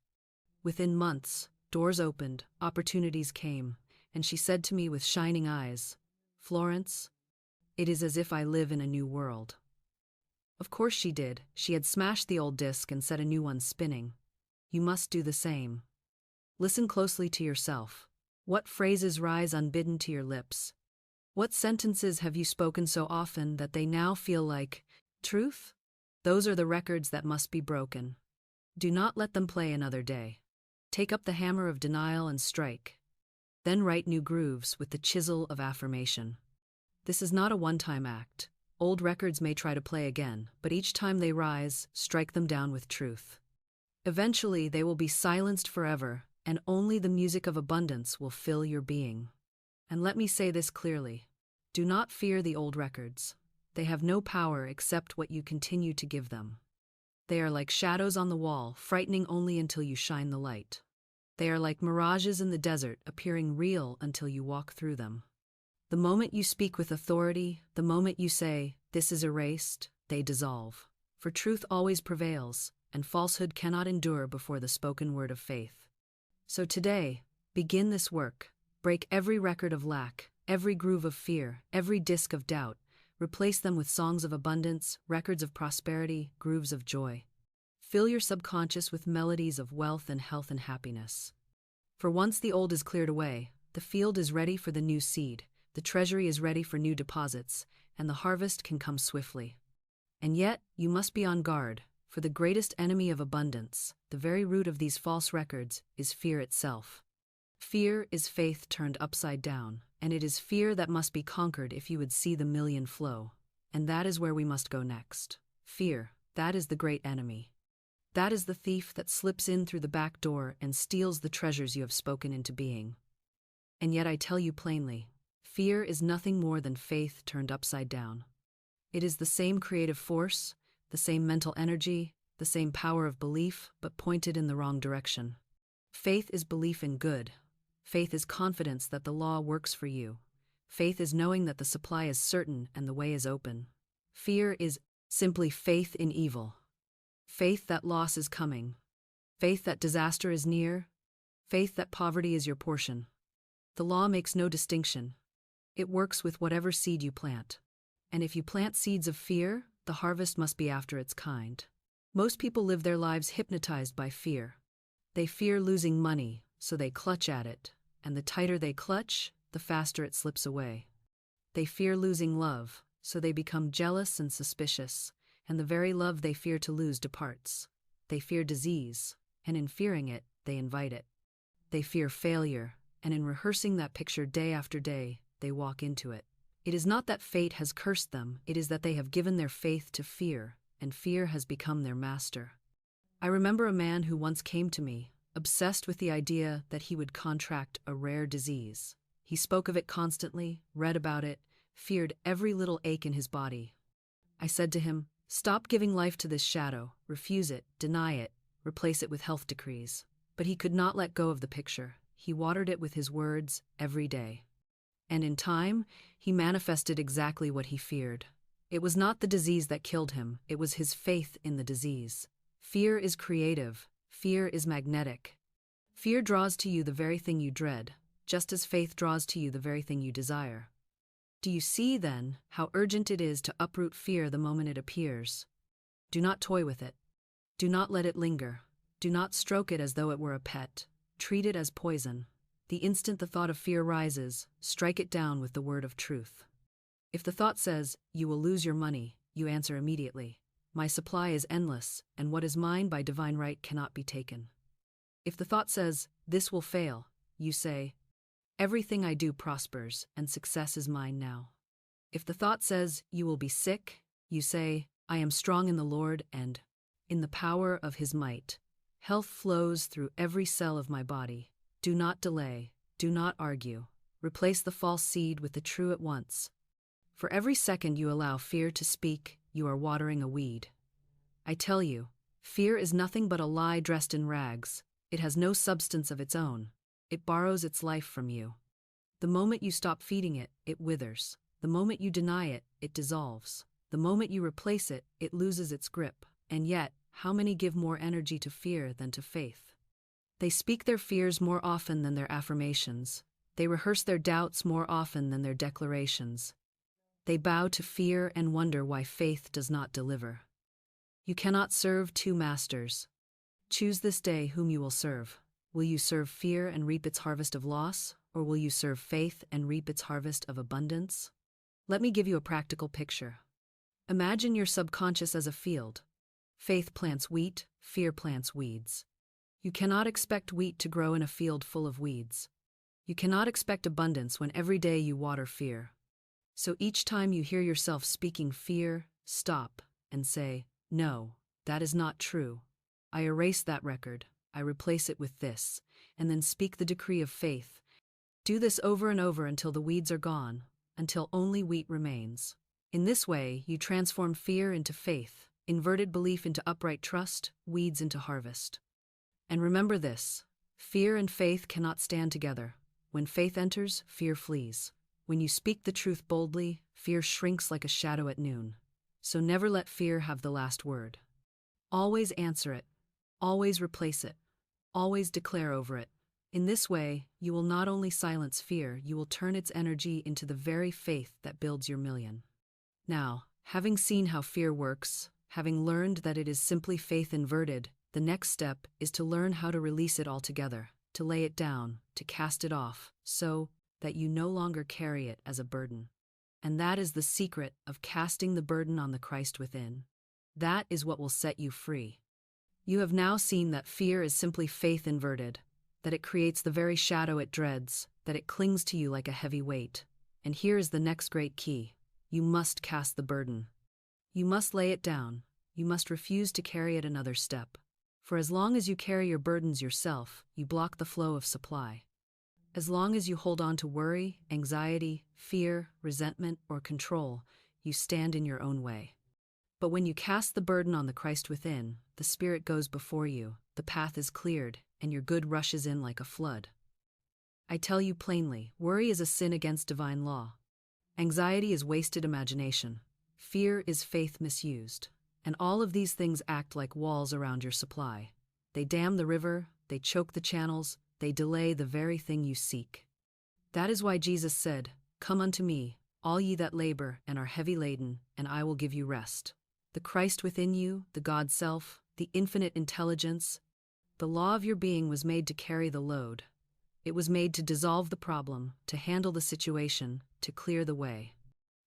Within months, doors opened, opportunities came, and she said to me with shining eyes, Florence, it is as if I live in a new world. Of course she did. She had smashed the old disc and set a new one spinning. You must do the same. Listen closely to yourself. What phrases rise unbidden to your lips? What sentences have you spoken so often that they now feel like truth? Those are the records that must be broken. Do not let them play another day. Take up the hammer of denial and strike. Then write new grooves with the chisel of affirmation. This is not a one-time act. Old records may try to play again, but each time they rise, strike them down with truth. Eventually, they will be silenced forever, and only the music of abundance will fill your being. And let me say this clearly. Do not fear the old records. They have no power except what you continue to give them. They are like shadows on the wall, frightening only until you shine the light. They are like mirages in the desert, appearing real until you walk through them. The moment you speak with authority, the moment you say, this is erased, they dissolve. For truth always prevails, and falsehood cannot endure before the spoken word of faith. So today, begin this work. Break every record of lack, every groove of fear, every disc of doubt. Replace them with songs of abundance, records of prosperity, grooves of joy. Fill your subconscious with melodies of wealth and health and happiness. For once the old is cleared away, the field is ready for the new seed, the treasury is ready for new deposits, and the harvest can come swiftly. And yet, you must be on guard, for the greatest enemy of abundance, the very root of these false records, is fear itself. Fear is faith turned upside down, and it is fear that must be conquered if you would see the million flow. And that is where we must go next. Fear, that is the great enemy. That is the thief that slips in through the back door and steals the treasures you have spoken into being. And yet I tell you plainly, fear is nothing more than faith turned upside down. It is the same creative force, the same mental energy, the same power of belief, but pointed in the wrong direction. Faith is belief in good. Faith is confidence that the law works for you. Faith is knowing that the supply is certain and the way is open. Fear is simply faith in evil. Faith that loss is coming. Faith that disaster is near. Faith that poverty is your portion. The law makes no distinction. It works with whatever seed you plant. And if you plant seeds of fear, the harvest must be after its kind. Most people live their lives hypnotized by fear. They fear losing money, so they clutch at it, and the tighter they clutch, the faster it slips away. They fear losing love, so they become jealous and suspicious, and the very love they fear to lose departs. They fear disease, and in fearing it, they invite it. They fear failure, and in rehearsing that picture day after day, they walk into it. It is not that fate has cursed them, it is that they have given their faith to fear, and fear has become their master. I remember a man who once came to me, obsessed with the idea that he would contract a rare disease. He spoke of it constantly, read about it, feared every little ache in his body. I said to him, "Stop giving life to this shadow, refuse it, deny it, replace it with health decrees." But he could not let go of the picture. He watered it with his words every day. And in time, he manifested exactly what he feared. It was not the disease that killed him, it was his faith in the disease. Fear is creative, fear is magnetic. Fear draws to you the very thing you dread, just as faith draws to you the very thing you desire. Do you see, then, how urgent it is to uproot fear the moment it appears? Do not toy with it. Do not let it linger. Do not stroke it as though it were a pet. Treat it as poison. The instant the thought of fear rises, strike it down with the word of truth. If the thought says, "You will lose your money," you answer immediately, "My supply is endless, and what is mine by divine right cannot be taken." If the thought says, "This will fail," you say, "Everything I do prospers, and success is mine now." If the thought says, "You will be sick," you say, "I am strong in the Lord, and in the power of his might. Health flows through every cell of my body." Do not delay, do not argue. Replace the false seed with the true at once. For every second you allow fear to speak, you are watering a weed. I tell you, fear is nothing but a lie dressed in rags. It has no substance of its own. It borrows its life from you. The moment you stop feeding it, it withers. The moment you deny it, it dissolves. The moment you replace it, it loses its grip. And yet, how many give more energy to fear than to faith? They speak their fears more often than their affirmations. They rehearse their doubts more often than their declarations. They bow to fear and wonder why faith does not deliver. You cannot serve two masters. Choose this day whom you will serve. Will you serve fear and reap its harvest of loss, or will you serve faith and reap its harvest of abundance? Let me give you a practical picture. Imagine your subconscious as a field. Faith plants wheat, fear plants weeds. You cannot expect wheat to grow in a field full of weeds. You cannot expect abundance when every day you water fear. So each time you hear yourself speaking fear, stop and say, "No, that is not true. I erase that record, I replace it with this," and then speak the decree of faith. Do this over and over until the weeds are gone, until only wheat remains. In this way, you transform fear into faith, inverted belief into upright trust, weeds into harvest. And remember this, fear and faith cannot stand together. When faith enters, fear flees. When you speak the truth boldly, fear shrinks like a shadow at noon. So never let fear have the last word. Always answer it. Always replace it. Always declare over it. In this way, you will not only silence fear, you will turn its energy into the very faith that builds your million. Now, having seen how fear works, having learned that it is simply faith inverted, the next step is to learn how to release it altogether, to lay it down, to cast it off, so that you no longer carry it as a burden. And that is the secret of casting the burden on the Christ within. That is what will set you free. You have now seen that fear is simply faith inverted, that it creates the very shadow it dreads, that it clings to you like a heavy weight. And here is the next great key. You must cast the burden. You must lay it down. You must refuse to carry it another step. For as long as you carry your burdens yourself, you block the flow of supply. As long as you hold on to worry, anxiety, fear, resentment, or control, you stand in your own way. But when you cast the burden on the Christ within, the Spirit goes before you, the path is cleared, and your good rushes in like a flood. I tell you plainly, worry is a sin against divine law. Anxiety is wasted imagination. Fear is faith misused. And all of these things act like walls around your supply. They dam the river, they choke the channels, they delay the very thing you seek. That is why Jesus said, "Come unto me, all ye that labor and are heavy laden, and I will give you rest." The Christ within you, the God self, the infinite intelligence, the law of your being was made to carry the load. It was made to dissolve the problem, to handle the situation, to clear the way.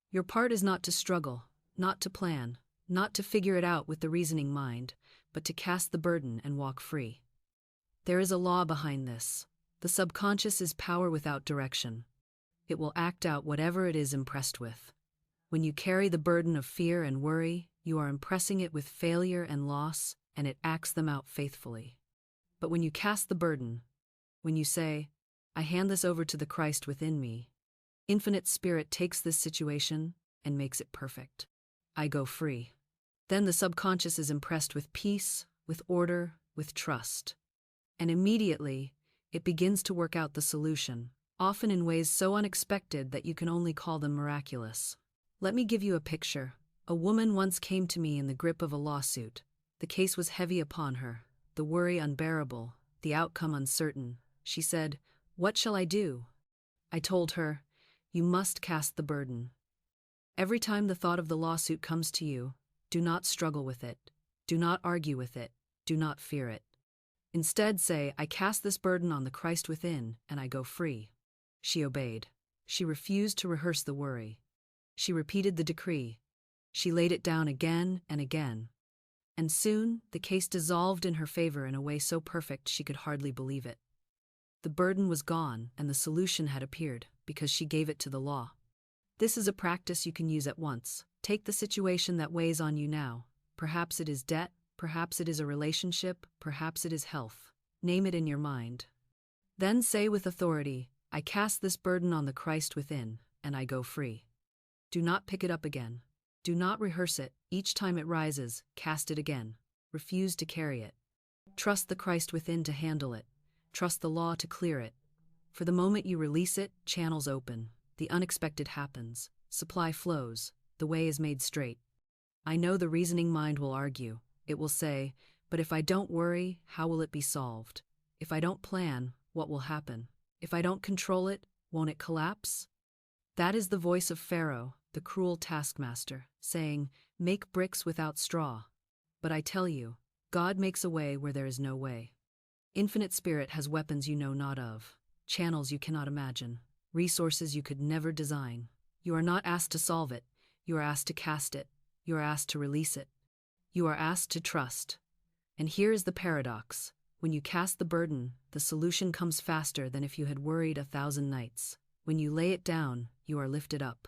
Your part is not to struggle, not to plan, not to figure it out with the reasoning mind, but to cast the burden and walk free. There is a law behind this. The subconscious is power without direction. It will act out whatever it is impressed with. When you carry the burden of fear and worry, you are impressing it with failure and loss, and it acts them out faithfully. But when you cast the burden, when you say, "I hand this over to the Christ within me," Infinite Spirit takes this situation and makes it perfect. I go free. Then the subconscious is impressed with peace, with order, with trust. And immediately, it begins to work out the solution, often in ways so unexpected that you can only call them miraculous. Let me give you a picture. A woman once came to me in the grip of a lawsuit. The case was heavy upon her, the worry unbearable, the outcome uncertain. She said, "What shall I do?" I told her, "You must cast the burden. Every time the thought of the lawsuit comes to you, do not struggle with it. Do not argue with it. Do not fear it. Instead say, 'I cast this burden on the Christ within, and I go free.'" She obeyed. She refused to rehearse the worry. She repeated the decree. She laid it down again and again. And soon, the case dissolved in her favor in a way so perfect she could hardly believe it. The burden was gone, and the solution had appeared, because she gave it to the law. This is a practice you can use at once. Take the situation that weighs on you now. Perhaps it is debt, perhaps it is a relationship, perhaps it is health. Name it in your mind. Then say with authority, "I cast this burden on the Christ within, and I go free." Do not pick it up again. Do not rehearse it. Each time it rises, cast it again. Refuse to carry it. Trust the Christ within to handle it. Trust the law to clear it. For the moment you release it, channels open. The unexpected happens. Supply flows. The way is made straight. I know the reasoning mind will argue. It will say, "But if I don't worry, how will it be solved? If I don't plan, what will happen? If I don't control it, won't it collapse?" That is the voice of Pharaoh, the cruel taskmaster, saying, "Make bricks without straw." But I tell you, God makes a way where there is no way. Infinite Spirit has weapons you know not of, channels you cannot imagine, resources you could never design. You are not asked to solve it. You are asked to cast it. You are asked to release it. You are asked to trust. And here is the paradox. When you cast the burden, the solution comes faster than if you had worried 1,000 nights. When you lay it down, you are lifted up.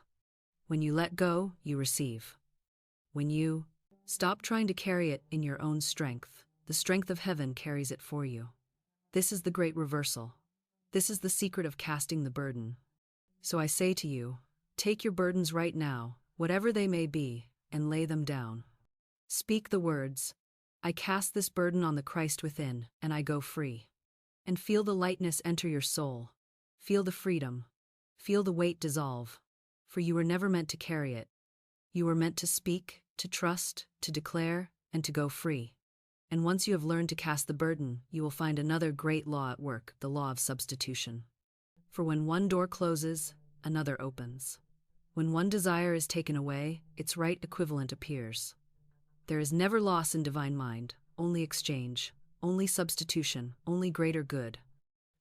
When you let go, you receive. When you stop trying to carry it in your own strength, the strength of heaven carries it for you. This is the great reversal. This is the secret of casting the burden. So I say to you, take your burdens right now, whatever they may be, and lay them down. Speak the words, "I cast this burden on the Christ within, and I go free." And feel the lightness enter your soul. Feel the freedom. Feel the weight dissolve. For you were never meant to carry it. You were meant to speak, to trust, to declare, and to go free. And once you have learned to cast the burden, you will find another great law at work, the law of substitution. For when one door closes, another opens. When one desire is taken away, its right equivalent appears. There is never loss in divine mind, only exchange, only substitution, only greater good.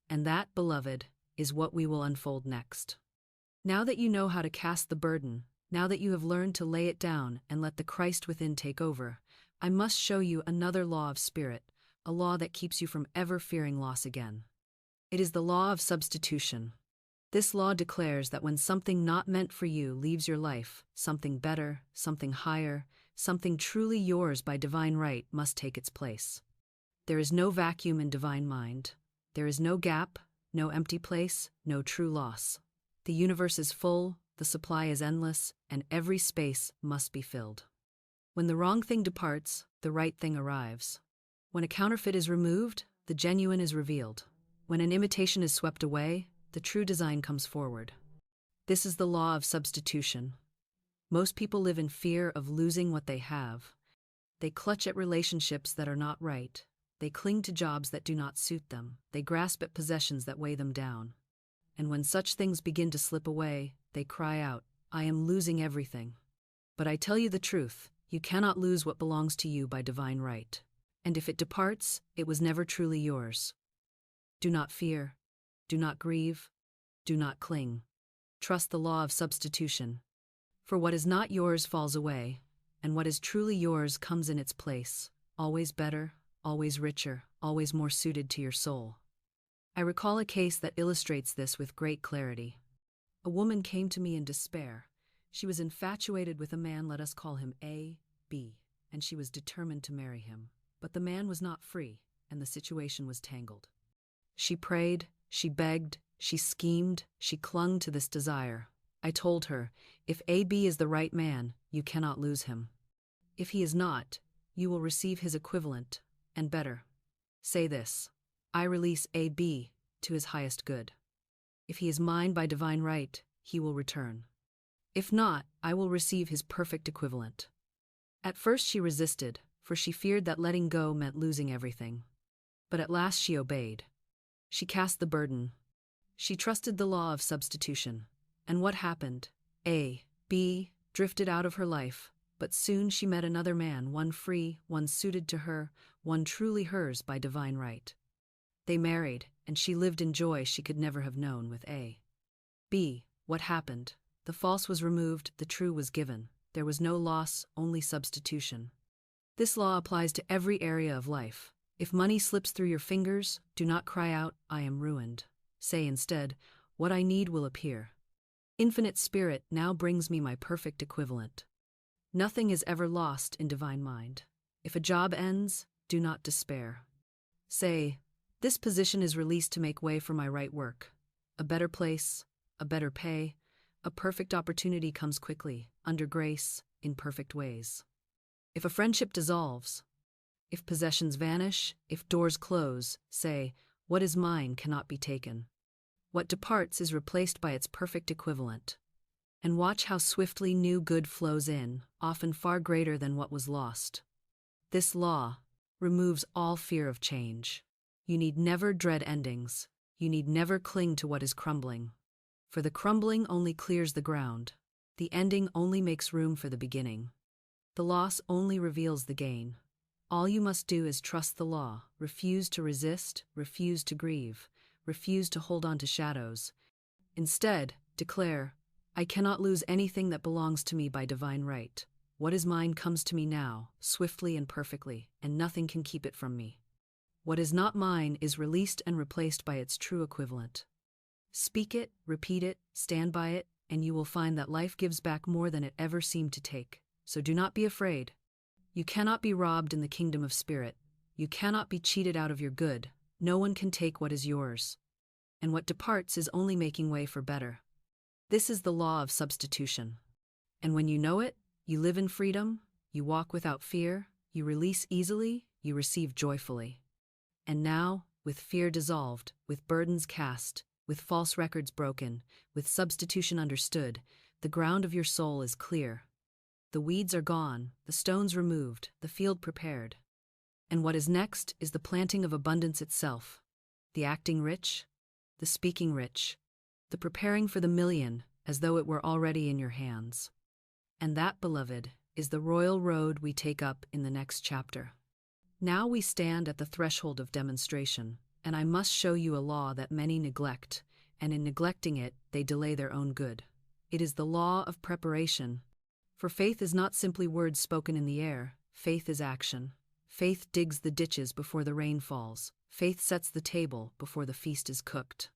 And that, beloved, is what we will unfold next. Now that you know how to cast the burden, now that you have learned to lay it down and let the Christ within take over, I must show you another law of spirit, a law that keeps you from ever fearing loss again. It is the law of substitution. This law declares that when something not meant for you leaves your life, something better, something higher, something truly yours by divine right must take its place. There is no vacuum in divine mind. There is no gap, no empty place, no true loss. The universe is full, the supply is endless, and every space must be filled. When the wrong thing departs, the right thing arrives. When a counterfeit is removed, the genuine is revealed. When an imitation is swept away, the true design comes forward. This is the law of substitution. Most people live in fear of losing what they have. They clutch at relationships that are not right. They cling to jobs that do not suit them. They grasp at possessions that weigh them down. And when such things begin to slip away, they cry out, "I am losing everything." But I tell you the truth, you cannot lose what belongs to you by divine right. And if it departs, it was never truly yours. Do not fear. Do not grieve. Do not cling. Trust the law of substitution. For what is not yours falls away, and what is truly yours comes in its place, always better, always richer, always more suited to your soul. I recall a case that illustrates this with great clarity. A woman came to me in despair. She was infatuated with a man, let us call him A, B, and she was determined to marry him. But the man was not free, and the situation was tangled. She prayed, she begged, she schemed, she clung to this desire. I told her, if AB is the right man, you cannot lose him. If he is not, you will receive his equivalent, and better. Say this, I release AB to his highest good. If he is mine by divine right, he will return. If not, I will receive his perfect equivalent. At first she resisted, for she feared that letting go meant losing everything. But at last she obeyed. She cast the burden. She trusted the law of substitution. And what happened? A, B, drifted out of her life, but soon she met another man, one free, one suited to her, one truly hers by divine right. They married, and she lived in joy she could never have known with A. B, what happened? The false was removed, the true was given. There was no loss, only substitution. This law applies to every area of life. If money slips through your fingers, do not cry out, I am ruined. Say instead, what I need will appear. Infinite Spirit now brings me my perfect equivalent. Nothing is ever lost in divine mind. If a job ends, do not despair. Say, this position is released to make way for my right work. A better place, a better pay, a perfect opportunity comes quickly, under grace, in perfect ways. If a friendship dissolves, if possessions vanish, if doors close, say, what is mine cannot be taken. What departs is replaced by its perfect equivalent. And watch how swiftly new good flows in, often far greater than what was lost. This law removes all fear of change. You need never dread endings. You need never cling to what is crumbling. For the crumbling only clears the ground. The ending only makes room for the beginning. The loss only reveals the gain. All you must do is trust the law, refuse to resist, refuse to grieve, refuse to hold on to shadows. Instead, declare, I cannot lose anything that belongs to me by divine right. What is mine comes to me now, swiftly and perfectly, and nothing can keep it from me. What is not mine is released and replaced by its true equivalent. Speak it, repeat it, stand by it, and you will find that life gives back more than it ever seemed to take. So do not be afraid. You cannot be robbed in the kingdom of spirit. You cannot be cheated out of your good. No one can take what is yours. And what departs is only making way for better. This is the law of substitution. And when you know it, you live in freedom, you walk without fear, you release easily, you receive joyfully. And now, with fear dissolved, with burdens cast, with false records broken, with substitution understood, the ground of your soul is clear. The weeds are gone, the stones removed, the field prepared. And what is next is the planting of abundance itself. The acting rich, the speaking rich, the preparing for the million, as though it were already in your hands. And that, beloved, is the royal road we take up in the next chapter. Now we stand at the threshold of demonstration, and I must show you a law that many neglect, and in neglecting it, they delay their own good. It is the law of preparation. For faith is not simply words spoken in the air, faith is action. Faith digs the ditches before the rain falls. Faith sets the table before the feast is cooked.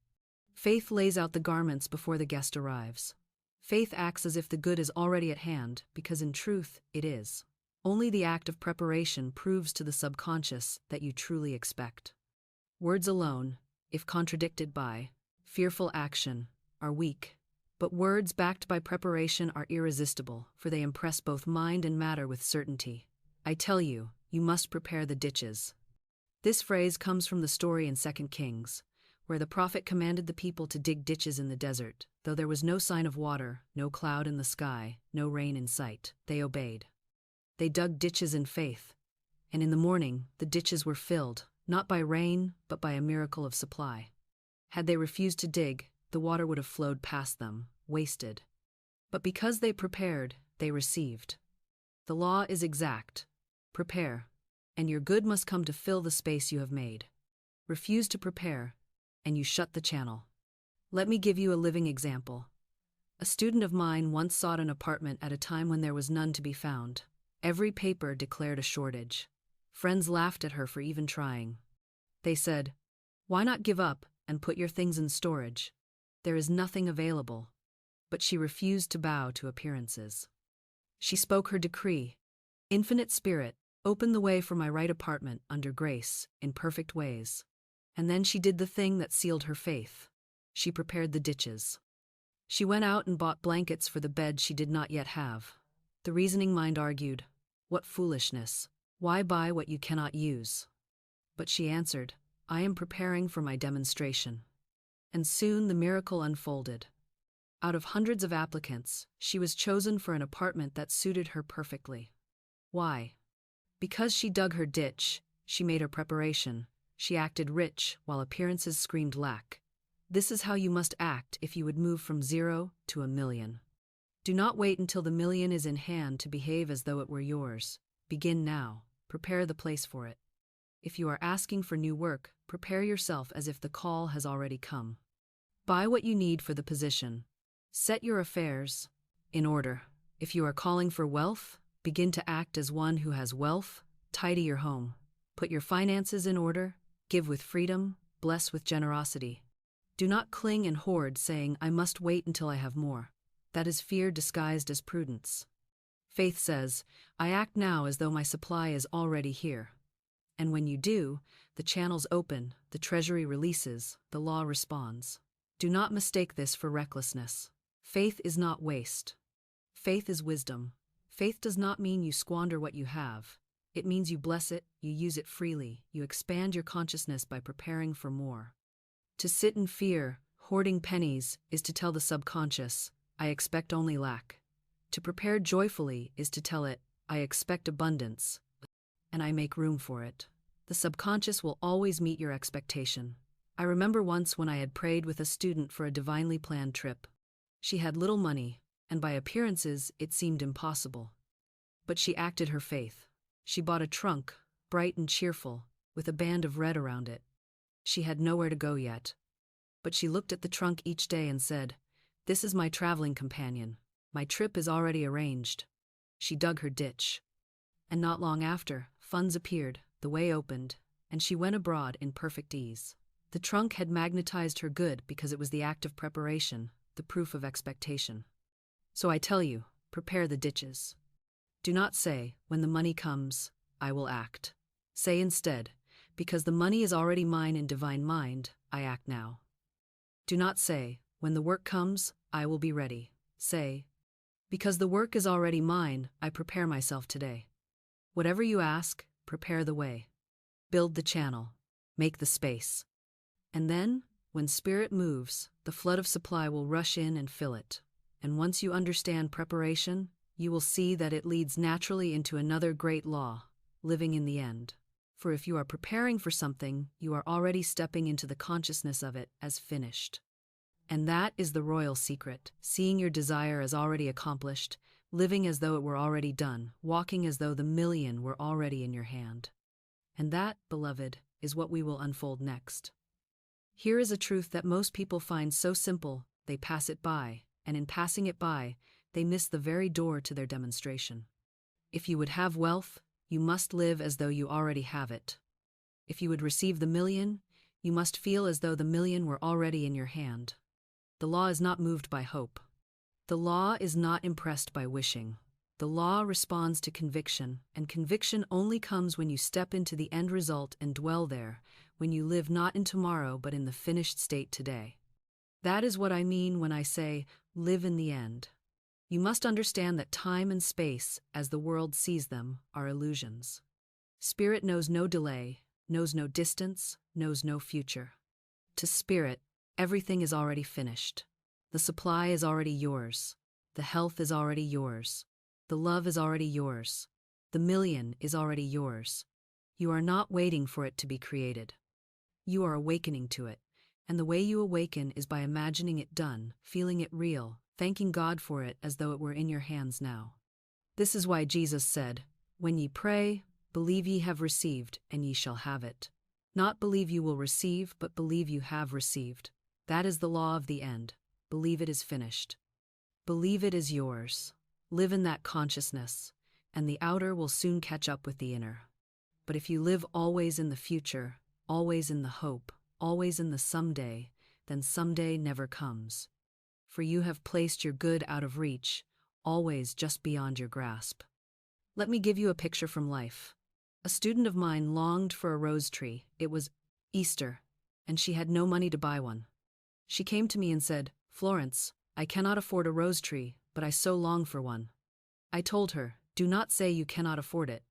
Faith lays out the garments before the guest arrives. Faith acts as if the good is already at hand, because in truth, it is. Only the act of preparation proves to the subconscious that you truly expect. Words alone, if contradicted by fearful action, are weak. But words backed by preparation are irresistible, for they impress both mind and matter with certainty. I tell you, you must prepare the ditches. This phrase comes from the story in 2 Kings, where the prophet commanded the people to dig ditches in the desert. Though there was no sign of water, no cloud in the sky, no rain in sight, they obeyed. They dug ditches in faith, and in the morning the ditches were filled, not by rain, but by a miracle of supply. Had they refused to dig, the water would have flowed past them, wasted. But because they prepared, they received. The law is exact. Prepare, and your good must come to fill the space you have made. Refuse to prepare, and you shut the channel. Let me give you a living example. A student of mine once sought an apartment at a time when there was none to be found. Every paper declared a shortage. Friends laughed at her for even trying. They said, "Why not give up and put your things in storage? There is nothing available." But she refused to bow to appearances. She spoke her decree. "Infinite Spirit, open the way for my right apartment under grace, in perfect ways." And then she did the thing that sealed her faith. She prepared the ditches. She went out and bought blankets for the bed she did not yet have. The reasoning mind argued, "What foolishness! Why buy what you cannot use?" But she answered, "I am preparing for my demonstration." And soon the miracle unfolded. Out of hundreds of applicants, she was chosen for an apartment that suited her perfectly. Why? Because she dug her ditch, she made her preparation, she acted rich while appearances screamed lack. This is how you must act if you would move from 0 to 1,000,000. Do not wait until the 1,000,000 is in hand to behave as though it were yours. Begin now. Prepare the place for it. If you are asking for new work, prepare yourself as if the call has already come. Buy what you need for the position. Set your affairs in order. If you are calling for wealth, begin to act as one who has wealth. Tidy your home. Put your finances in order. Give with freedom. Bless with generosity. Do not cling and hoard, saying, "I must wait until I have more." That is fear disguised as prudence. Faith says, "I act now as though my supply is already here." And when you do, the channels open, the treasury releases, the law responds. Do not mistake this for recklessness. Faith is not waste. Faith is wisdom. Faith does not mean you squander what you have. It means you bless it, you use it freely, you expand your consciousness by preparing for more. To sit in fear, hoarding pennies, is to tell the subconscious, "I expect only lack." To prepare joyfully is to tell it, "I expect abundance, and I make room for it." The subconscious will always meet your expectation. I remember once when I had prayed with a student for a divinely planned trip. She had little money, and by appearances it seemed impossible. But she acted her faith. She bought a trunk, bright and cheerful, with a band of red around it. She had nowhere to go yet. But she looked at the trunk each day and said, "This is my traveling companion. My trip is already arranged." She dug her ditch. And not long after, funds appeared, the way opened, and she went abroad in perfect ease. The trunk had magnetized her good because it was the act of preparation, the proof of expectation. So I tell you, prepare the ditches. Do not say, "When the money comes, I will act." Say instead, "Because the money is already mine in divine mind, I act now." Do not say, "When the work comes, I will be ready." Say, "Because the work is already mine, I prepare myself today." Whatever you ask, prepare the way. Build the channel. Make the space. And then, when spirit moves, the flood of supply will rush in and fill it. And once you understand preparation, you will see that it leads naturally into another great law, living in the end. For if you are preparing for something, you are already stepping into the consciousness of it as finished. And that is the royal secret, seeing your desire as already accomplished, living as though it were already done, walking as though the million were already in your hand. And that, beloved, is what we will unfold next. Here is a truth that most people find so simple, they pass it by, and in passing it by, they miss the very door to their demonstration. If you would have wealth, you must live as though you already have it. If you would receive the million, you must feel as though the million were already in your hand. The law is not moved by hope. The law is not impressed by wishing. The law responds to conviction, and conviction only comes when you step into the end result and dwell there, when you live not in tomorrow but in the finished state today. That is what I mean when I say, live in the end. You must understand that time and space, as the world sees them, are illusions. Spirit knows no delay, knows no distance, knows no future. To spirit, everything is already finished. The supply is already yours. The health is already yours. The love is already yours. The million is already yours. You are not waiting for it to be created. You are awakening to it, and the way you awaken is by imagining it done, feeling it real, thanking God for it as though it were in your hands now. This is why Jesus said, "When ye pray, believe ye have received, and ye shall have it." Not believe you will receive, but believe you have received. That is the law of the end. Believe it is finished. Believe it is yours. Live in that consciousness, and the outer will soon catch up with the inner. But if you live always in the future, always in the hope, always in the someday, then someday never comes. For you have placed your good out of reach, always just beyond your grasp. Let me give you a picture from life. A student of mine longed for a rose tree. It was Easter, and she had no money to buy one. She came to me and said, "Florence, I cannot afford a rose tree, but I so long for one." I told her, "Do not say you cannot afford it.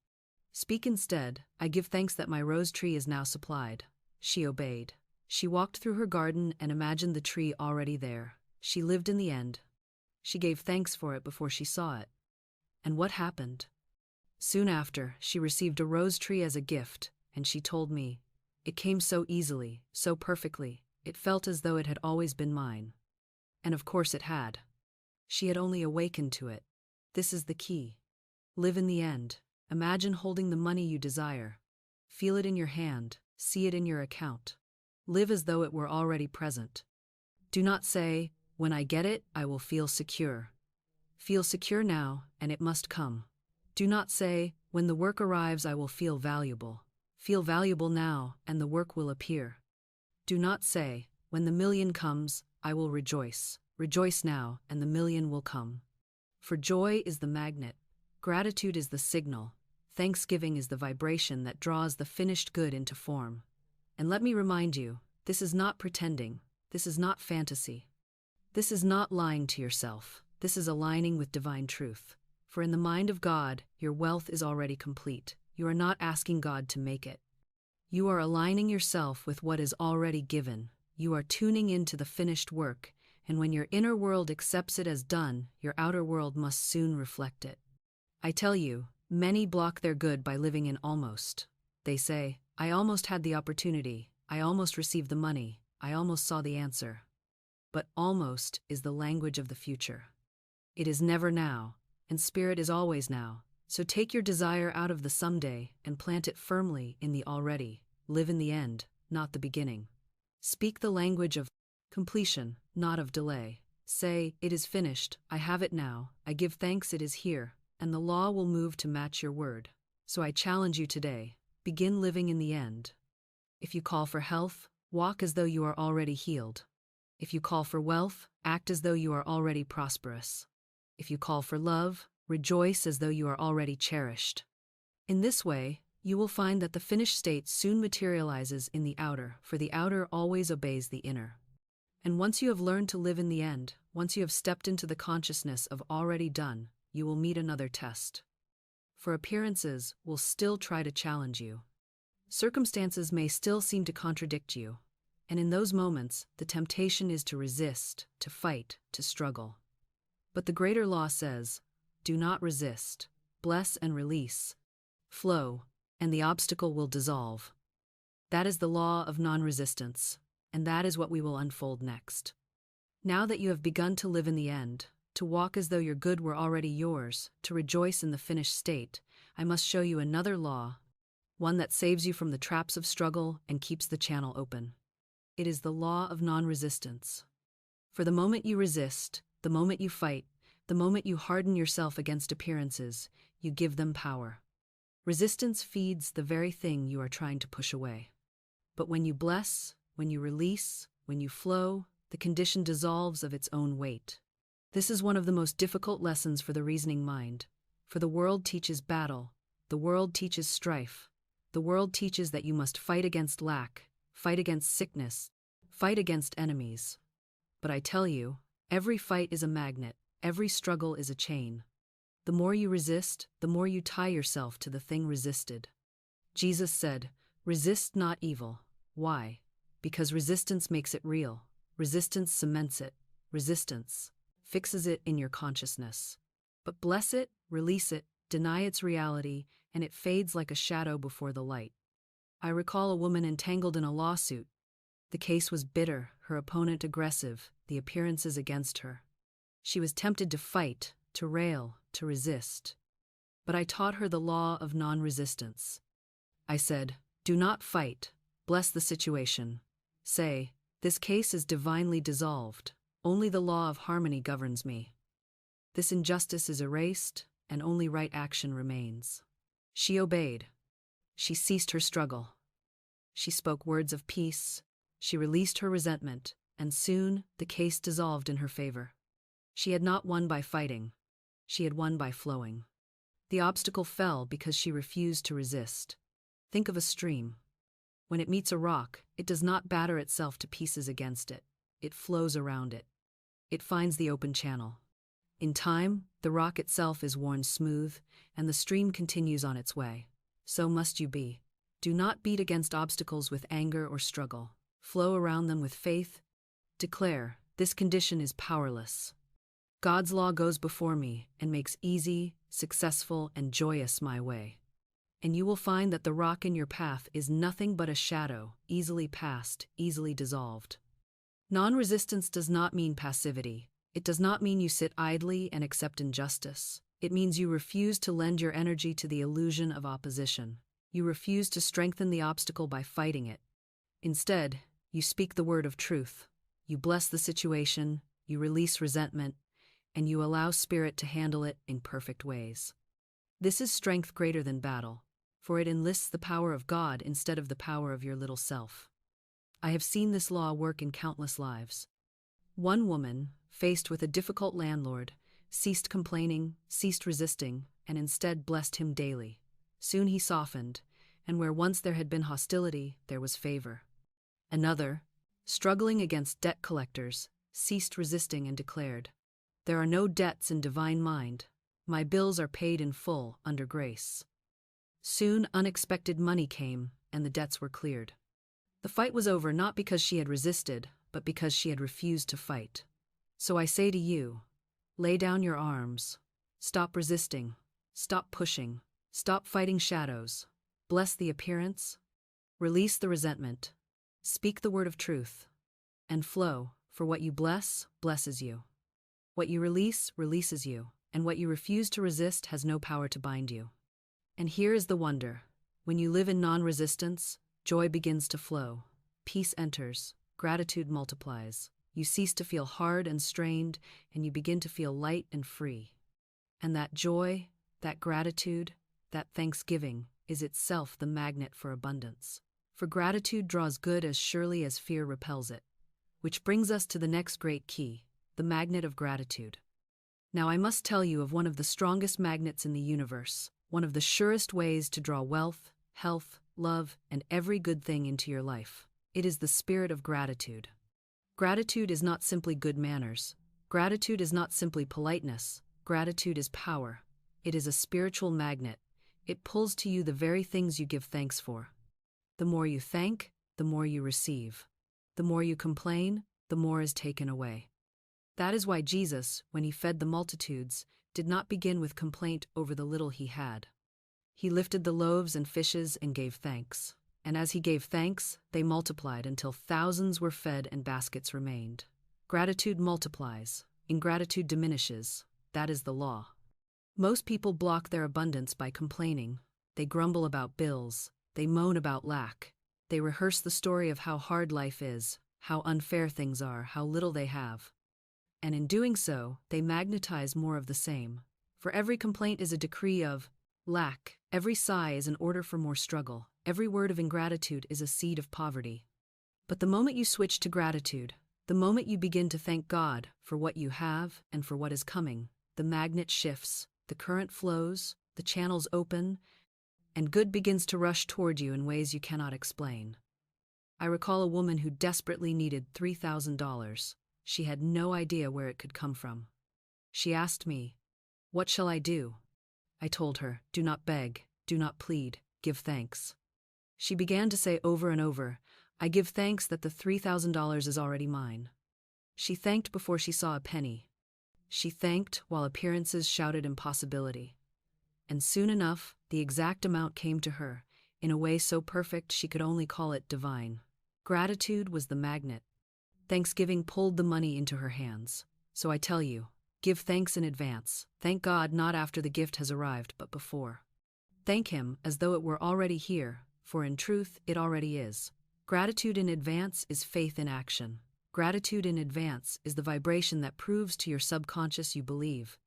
Speak instead, I give thanks that my rose tree is now supplied." She obeyed. She walked through her garden and imagined the tree already there. She lived in the end. She gave thanks for it before she saw it. And what happened? Soon after, she received a rose tree as a gift, and she told me, "It came so easily, so perfectly, it felt as though it had always been mine." And of course it had. She had only awakened to it. This is the key. Live in the end. Imagine holding the money you desire. Feel it in your hand, see it in your account. Live as though it were already present. Do not say, "When I get it, I will feel secure." Feel secure now, and it must come. Do not say, "When the work arrives, I will feel valuable." Feel valuable now, and the work will appear. Do not say, "When the million comes, I will rejoice." Rejoice now, and the million will come. For joy is the magnet, gratitude is the signal, thanksgiving is the vibration that draws the finished good into form. And let me remind you, this is not pretending, this is not fantasy. This is not lying to yourself, this is aligning with divine truth. For in the mind of God, your wealth is already complete. You are not asking God to make it. You are aligning yourself with what is already given. You are tuning into the finished work, and when your inner world accepts it as done, your outer world must soon reflect it. I tell you, many block their good by living in almost. They say, "I almost had the opportunity, I almost received the money, I almost saw the answer." But almost is the language of the future. It is never now, and spirit is always now. So take your desire out of the someday and plant it firmly in the already. Live in the end, not the beginning. Speak the language of completion, not of delay. Say, "It is finished, I have it now, I give thanks it is here," and the law will move to match your word. So I challenge you today, begin living in the end. If you call for health, walk as though you are already healed. If you call for wealth, act as though you are already prosperous. If you call for love, rejoice as though you are already cherished. In this way, you will find that the finished state soon materializes in the outer, for the outer always obeys the inner. And once you have learned to live in the end, once you have stepped into the consciousness of already done, you will meet another test. For appearances will still try to challenge you. Circumstances may still seem to contradict you, and in those moments, the temptation is to resist, to fight, to struggle. But the greater law says, do not resist, bless and release, flow, and the obstacle will dissolve. That is the law of non-resistance, and that is what we will unfold next. Now that you have begun to live in the end, to walk as though your good were already yours, to rejoice in the finished state, I must show you another law, one that saves you from the traps of struggle and keeps the channel open. It is the law of non-resistance. For the moment you resist, the moment you fight, the moment you harden yourself against appearances, you give them power. Resistance feeds the very thing you are trying to push away. But when you bless, when you release, when you flow, the condition dissolves of its own weight. This is one of the most difficult lessons for the reasoning mind, for the world teaches battle, the world teaches strife, the world teaches that you must fight against lack, fight against sickness, fight against enemies. But I tell you, every fight is a magnet, every struggle is a chain. The more you resist, the more you tie yourself to the thing resisted. Jesus said, "Resist not evil." Why? Because resistance makes it real. Resistance cements it. Resistance fixes it in your consciousness. But bless it, release it, deny its reality, and it fades like a shadow before the light. I recall a woman entangled in a lawsuit. The case was bitter, her opponent aggressive, the appearances against her. She was tempted to fight, to rail, to resist. But I taught her the law of non-resistance. I said, "Do not fight, bless the situation. Say, this case is divinely dissolved. Only the law of harmony governs me. This injustice is erased, and only right action remains." She obeyed. She ceased her struggle. She spoke words of peace. She released her resentment, and soon the case dissolved in her favor. She had not won by fighting. She had won by flowing. The obstacle fell because she refused to resist. Think of a stream. When it meets a rock, it does not batter itself to pieces against it. It flows around it. It finds the open channel. In time, the rock itself is worn smooth, and the stream continues on its way. So must you be. Do not beat against obstacles with anger or struggle. Flow around them with faith. Declare, "This condition is powerless. God's law goes before me and makes easy, successful, and joyous my way." And you will find that the rock in your path is nothing but a shadow, easily passed, easily dissolved. Non-resistance does not mean passivity. It does not mean you sit idly and accept injustice. It means you refuse to lend your energy to the illusion of opposition. You refuse to strengthen the obstacle by fighting it. Instead, you speak the word of truth. You bless the situation, you release resentment, and you allow spirit to handle it in perfect ways. This is strength greater than battle, for it enlists the power of God instead of the power of your little self. I have seen this law work in countless lives. One woman, faced with a difficult landlord, ceased complaining, ceased resisting, and instead blessed him daily. Soon he softened, and where once there had been hostility, there was favor. Another, struggling against debt collectors, ceased resisting and declared, "There are no debts in divine mind. My bills are paid in full under grace." Soon unexpected money came, and the debts were cleared. The fight was over not because she had resisted, but because she had refused to fight. So I say to you, lay down your arms. Stop resisting. Stop pushing. Stop fighting shadows. Bless the appearance. Release the resentment. Speak the word of truth. And flow, for what you bless, blesses you. What you release, releases you, and what you refuse to resist has no power to bind you. And here is the wonder. When you live in non-resistance, joy begins to flow. Peace enters. Gratitude multiplies. You cease to feel hard and strained, and you begin to feel light and free. And that joy, that gratitude, that thanksgiving is itself the magnet for abundance. For gratitude draws good as surely as fear repels it. Which brings us to the next great key, the magnet of gratitude. Now I must tell you of one of the strongest magnets in the universe, one of the surest ways to draw wealth, health, love, and every good thing into your life. It is the spirit of gratitude. Gratitude is not simply good manners. Gratitude is not simply politeness. Gratitude is power. It is a spiritual magnet. It pulls to you the very things you give thanks for. The more you thank, the more you receive. The more you complain, the more is taken away. That is why Jesus, when he fed the multitudes, did not begin with complaint over the little he had. He lifted the loaves and fishes and gave thanks. And as he gave thanks, they multiplied until thousands were fed and baskets remained. Gratitude multiplies, ingratitude diminishes. That is the law. Most people block their abundance by complaining. They grumble about bills. They moan about lack. They rehearse the story of how hard life is, how unfair things are, how little they have. And in doing so, they magnetize more of the same. For every complaint is a decree of lack. Every sigh is an order for more struggle. Every word of ingratitude is a seed of poverty. But the moment you switch to gratitude, the moment you begin to thank God for what you have and for what is coming, the magnet shifts, the current flows, the channels open, and good begins to rush toward you in ways you cannot explain. I recall a woman who desperately needed $3,000. She had no idea where it could come from. She asked me, "What shall I do?" I told her, "Do not beg, do not plead, give thanks." She began to say over and over, "I give thanks that the $3,000 is already mine." She thanked before she saw a penny. She thanked while appearances shouted impossibility. And soon enough, the exact amount came to her, in a way so perfect she could only call it divine. Gratitude was the magnet. Thanksgiving pulled the money into her hands. So I tell you, give thanks in advance. Thank God not after the gift has arrived, but before. Thank Him as though it were already here, for in truth it already is. Gratitude in advance is faith in action. Gratitude in advance is the vibration that proves to your subconscious you believe.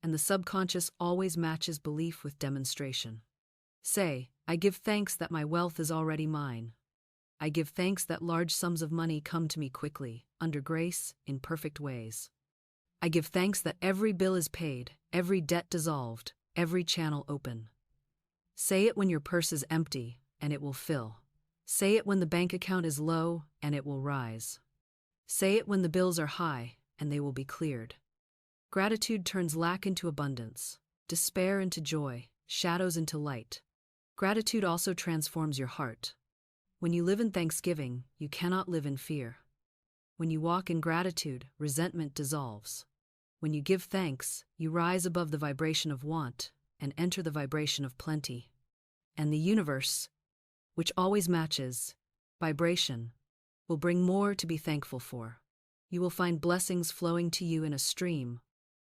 And the subconscious always matches belief with demonstration. Say, "I give thanks that my wealth is already mine. I give thanks that large sums of money come to me quickly, under grace, in perfect ways. I give thanks that every bill is paid, every debt dissolved, every channel open." Say it when your purse is empty, and it will fill. Say it when the bank account is low, and it will rise. Say it when the bills are high, and they will be cleared. Gratitude turns lack into abundance, despair into joy, shadows into light. Gratitude also transforms your heart. When you live in thanksgiving, you cannot live in fear. When you walk in gratitude, resentment dissolves. When you give thanks, you rise above the vibration of want and enter the vibration of plenty. And the universe, which always matches vibration, will bring more to be thankful for. You will find blessings flowing to you in a stream,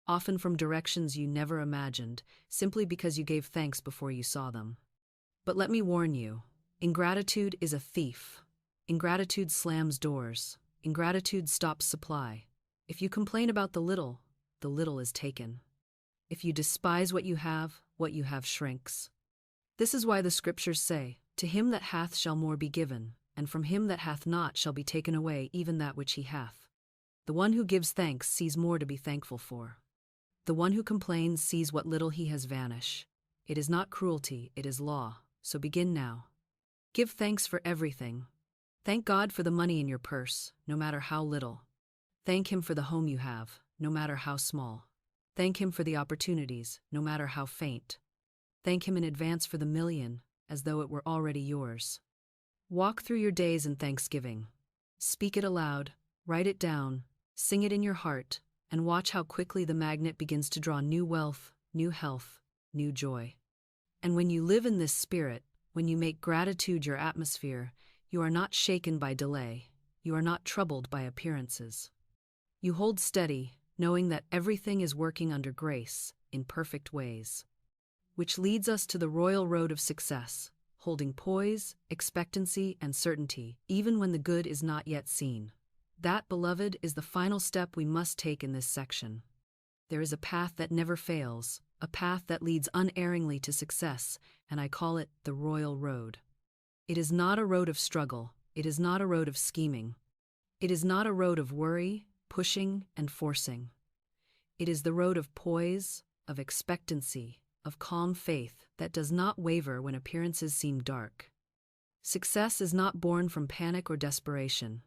often from directions you never imagined, simply because you gave thanks before you saw them. But let me warn you, ingratitude is a thief. Ingratitude slams doors. Ingratitude stops supply. If you complain about the little is taken. If you despise what you have shrinks. This is why the scriptures say, "To him that hath shall more be given, and from him that hath not shall be taken away even that which he hath." The one who gives thanks sees more to be thankful for. The one who complains sees what little he has vanish. It is not cruelty, it is law. So begin now. Give thanks for everything. Thank God for the money in your purse, no matter how little. Thank Him for the home you have, no matter how small. Thank Him for the opportunities, no matter how faint. Thank Him in advance for the million, as though it were already yours. Walk through your days in thanksgiving. Speak it aloud, write it down, sing it in your heart, and watch how quickly the magnet begins to draw new wealth, new health, new joy. And when you live in this spirit, when you make gratitude your atmosphere, you are not shaken by delay, you are not troubled by appearances. You hold steady, knowing that everything is working under grace, in perfect ways. Which leads us to the royal road of success, holding poise, expectancy, and certainty, even when the good is not yet seen. That, beloved, is the final step we must take in this section. There is a path that never fails, a path that leads unerringly to success, and I call it the royal road. It is not a road of struggle, it is not a road of scheming. It is not a road of worry, pushing, and forcing. It is the road of poise, of expectancy, of calm faith that does not waver when appearances seem dark. Success is not born from panic or desperation.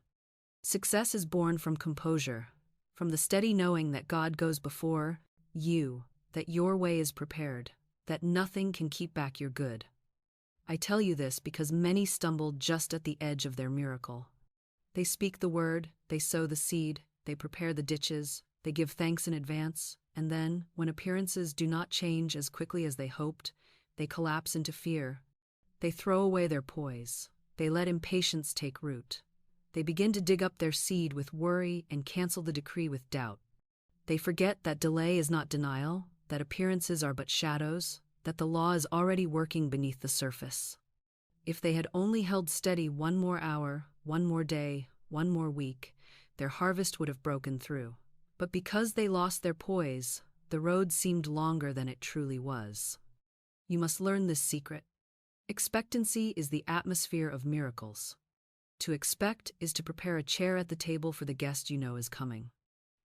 Success is born from composure, from the steady knowing that God goes before you, that your way is prepared, that nothing can keep back your good. I tell you this because many stumble just at the edge of their miracle. They speak the word, they sow the seed, they prepare the ditches, they give thanks in advance, and then, when appearances do not change as quickly as they hoped, they collapse into fear. They throw away their poise. They let impatience take root. They begin to dig up their seed with worry and cancel the decree with doubt. They forget that delay is not denial, that appearances are but shadows, that the law is already working beneath the surface. If they had only held steady one more hour, one more day, one more week, their harvest would have broken through. But because they lost their poise, the road seemed longer than it truly was. You must learn this secret. Expectancy is the atmosphere of miracles. To expect is to prepare a chair at the table for the guest you know is coming.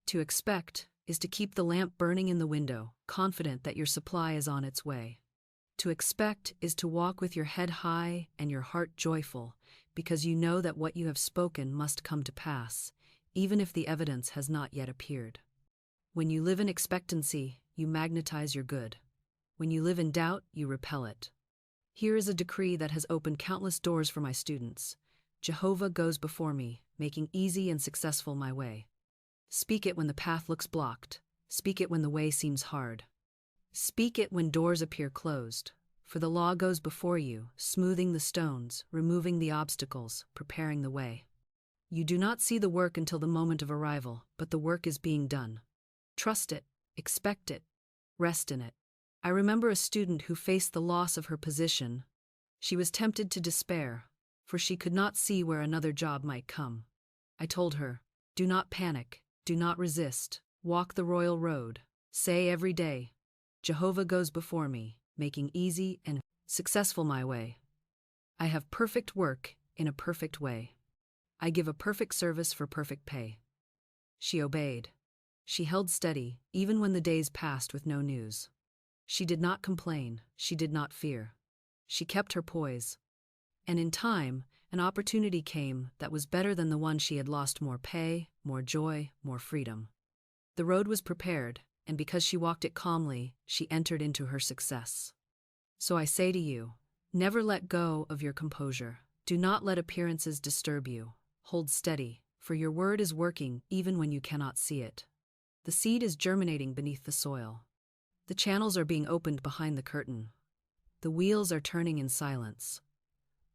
To expect is to keep the lamp burning in the window, confident that your supply is on its way. To expect is to walk with your head high and your heart joyful, because you know that what you have spoken must come to pass, even if the evidence has not yet appeared. When you live in expectancy, you magnetize your good. When you live in doubt, you repel it. Here is a decree that has opened countless doors for my students. Jehovah goes before me, making easy and successful my way. Speak it when the path looks blocked. Speak it when the way seems hard. Speak it when doors appear closed. For the law goes before you, smoothing the stones, removing the obstacles, preparing the way. You do not see the work until the moment of arrival, but the work is being done. Trust it, expect it, rest in it. I remember a student who faced the loss of her position. She was tempted to despair, for she could not see where another job might come. I told her, do not panic, do not resist, walk the royal road. Say every day, Jehovah goes before me, making easy and successful my way. I have perfect work in a perfect way. I give a perfect service for perfect pay. She obeyed. She held steady, even when the days passed with no news. She did not complain, she did not fear. She kept her poise. And in time, an opportunity came that was better than the one she had lost: more pay, more joy, more freedom. The road was prepared, and because she walked it calmly, she entered into her success. So I say to you, never let go of your composure. Do not let appearances disturb you. Hold steady, for your word is working even when you cannot see it. The seed is germinating beneath the soil. The channels are being opened behind the curtain. The wheels are turning in silence.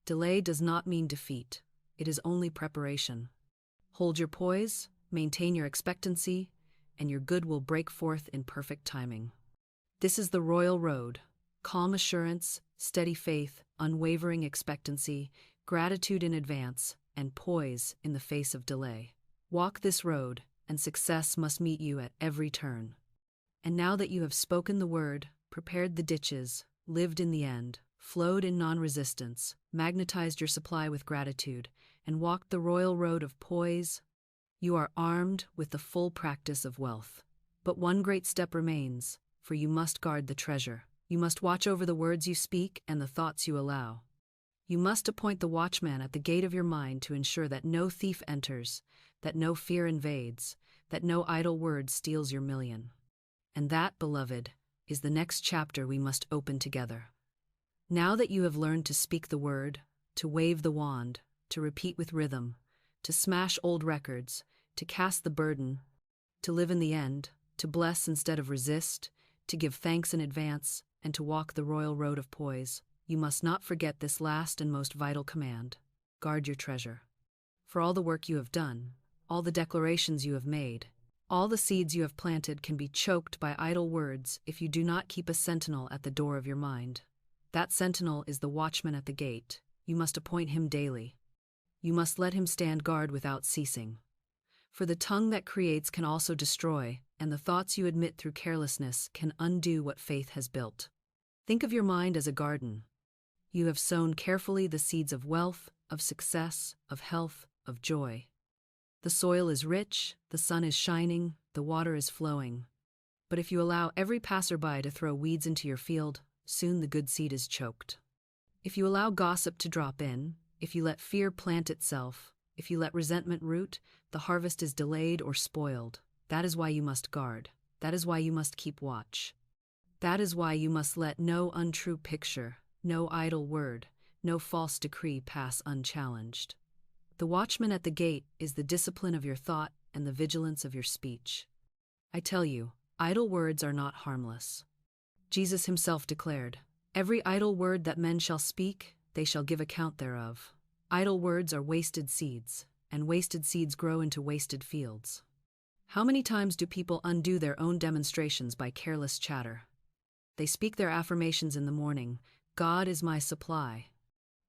Delay does not mean defeat. It is only preparation. Hold your poise, maintain your expectancy, and your good will break forth in perfect timing. This is the royal road: calm assurance, steady faith, unwavering expectancy, gratitude in advance, and poise in the face of delay. Walk this road, and success must meet you at every turn. And now that you have spoken the word, prepared the ditches, lived in the end, flowed in non-resistance, magnetized your supply with gratitude, and walked the royal road of poise, you are armed with the full practice of wealth. But one great step remains, for you must guard the treasure. You must watch over the words you speak and the thoughts you allow. You must appoint the watchman at the gate of your mind to ensure that no thief enters, that no fear invades, that no idle word steals your million. And that, beloved, is the next chapter we must open together. Now that you have learned to speak the word, to wave the wand, to repeat with rhythm, to smash old records, to cast the burden, to live in the end, to bless instead of resist, to give thanks in advance, and to walk the royal road of poise, you must not forget this last and most vital command: guard your treasure. For all the work you have done, all the declarations you have made, all the seeds you have planted can be choked by idle words if you do not keep a sentinel at the door of your mind. That sentinel is the watchman at the gate. You must appoint him daily. You must let him stand guard without ceasing. For the tongue that creates can also destroy, and the thoughts you admit through carelessness can undo what faith has built. Think of your mind as a garden. You have sown carefully the seeds of wealth, of success, of health, of joy. The soil is rich, the sun is shining, the water is flowing. But if you allow every passerby to throw weeds into your field, soon the good seed is choked. If you allow gossip to drop in, if you let fear plant itself, if you let resentment root, the harvest is delayed or spoiled. That is why you must guard. That is why you must keep watch. That is why you must let no untrue picture, no idle word, no false decree pass unchallenged. The watchman at the gate is the discipline of your thought and the vigilance of your speech. I tell you, idle words are not harmless. Jesus himself declared, "Every idle word that men shall speak, they shall give account thereof." Idle words are wasted seeds. and wasted seeds grow into wasted fields. How many times do people undo their own demonstrations by careless chatter? They speak their affirmations in the morning, God is my supply.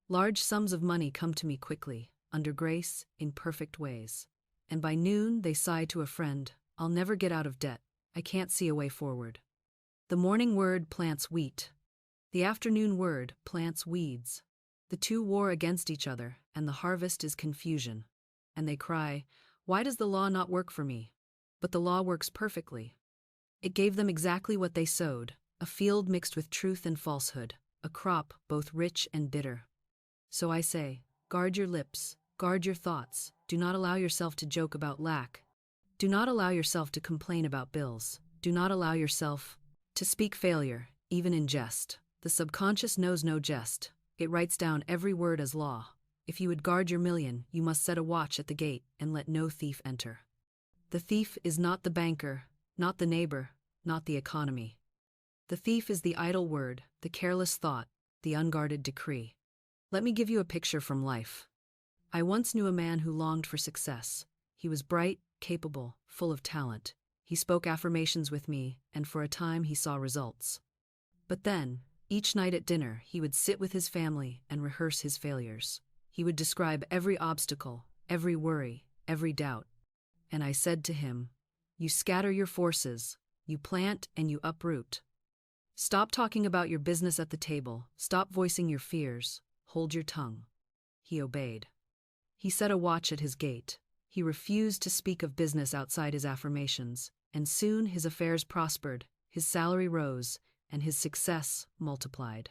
Large sums of money come to me quickly, under grace, in perfect ways. And by noon they sigh to a friend, I'll never get out of debt, I can't see a way forward. The morning word plants wheat. The afternoon word plants weeds. The two war against each other, and the harvest is confusion. And they cry, why does the law not work for me? But the law works perfectly. It gave them exactly what they sowed, a field mixed with truth and falsehood, a crop both rich and bitter. So I say, guard your lips, guard your thoughts, do not allow yourself to joke about lack. Do not allow yourself to complain about bills. Do not allow yourself to speak failure, even in jest. The subconscious knows no jest. It writes down every word as law. If you would guard your million, you must set a watch at the gate and let no thief enter. The thief is not the banker, not the neighbor, not the economy. The thief is the idle word, the careless thought, the unguarded decree. Let me give you a picture from life. I once knew a man who longed for success. He was bright, capable, full of talent. He spoke affirmations with me, and for a time he saw results. But then, each night at dinner, he would sit with his family and rehearse his failures. He would describe every obstacle, every worry, every doubt. And I said to him, you scatter your forces, you plant and you uproot. Stop talking about your business at the table, stop voicing your fears, hold your tongue. He obeyed. He set a watch at his gate. He refused to speak of business outside his affirmations, and soon his affairs prospered, his salary rose, and his success multiplied.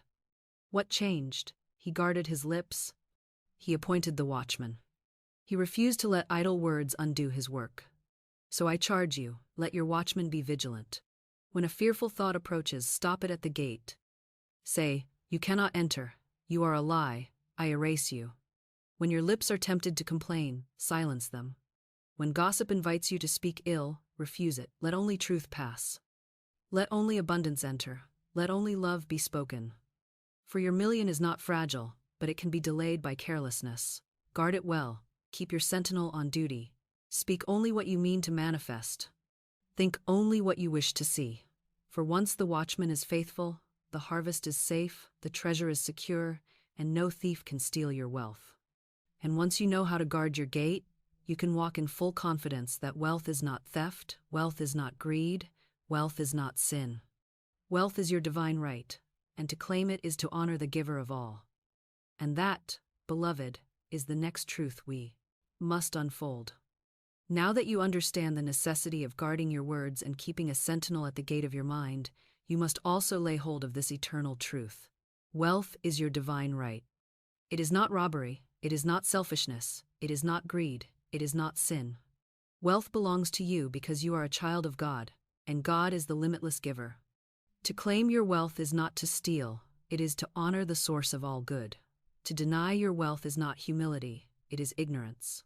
What changed? He guarded his lips. He appointed the watchman. He refused to let idle words undo his work. So I charge you, let your watchman be vigilant. When a fearful thought approaches, stop it at the gate. Say, you cannot enter, you are a lie, I erase you. When your lips are tempted to complain, silence them. When gossip invites you to speak ill, refuse it, let only truth pass. Let only abundance enter, let only love be spoken. For your million is not fragile, but it can be delayed by carelessness. Guard it well, keep your sentinel on duty. Speak only what you mean to manifest. Think only what you wish to see. For once the watchman is faithful, the harvest is safe, the treasure is secure, and no thief can steal your wealth. And once you know how to guard your gate, you can walk in full confidence that wealth is not theft, wealth is not greed, wealth is not sin. Wealth is your divine right, and to claim it is to honor the giver of all. And that, beloved, is the next truth we must unfold. Now that you understand the necessity of guarding your words and keeping a sentinel at the gate of your mind, you must also lay hold of this eternal truth. Wealth is your divine right. It is not robbery, it is not selfishness, it is not greed, it is not sin. Wealth belongs to you because you are a child of God, and God is the limitless giver. To claim your wealth is not to steal, it is to honor the source of all good. To deny your wealth is not humility, it is ignorance.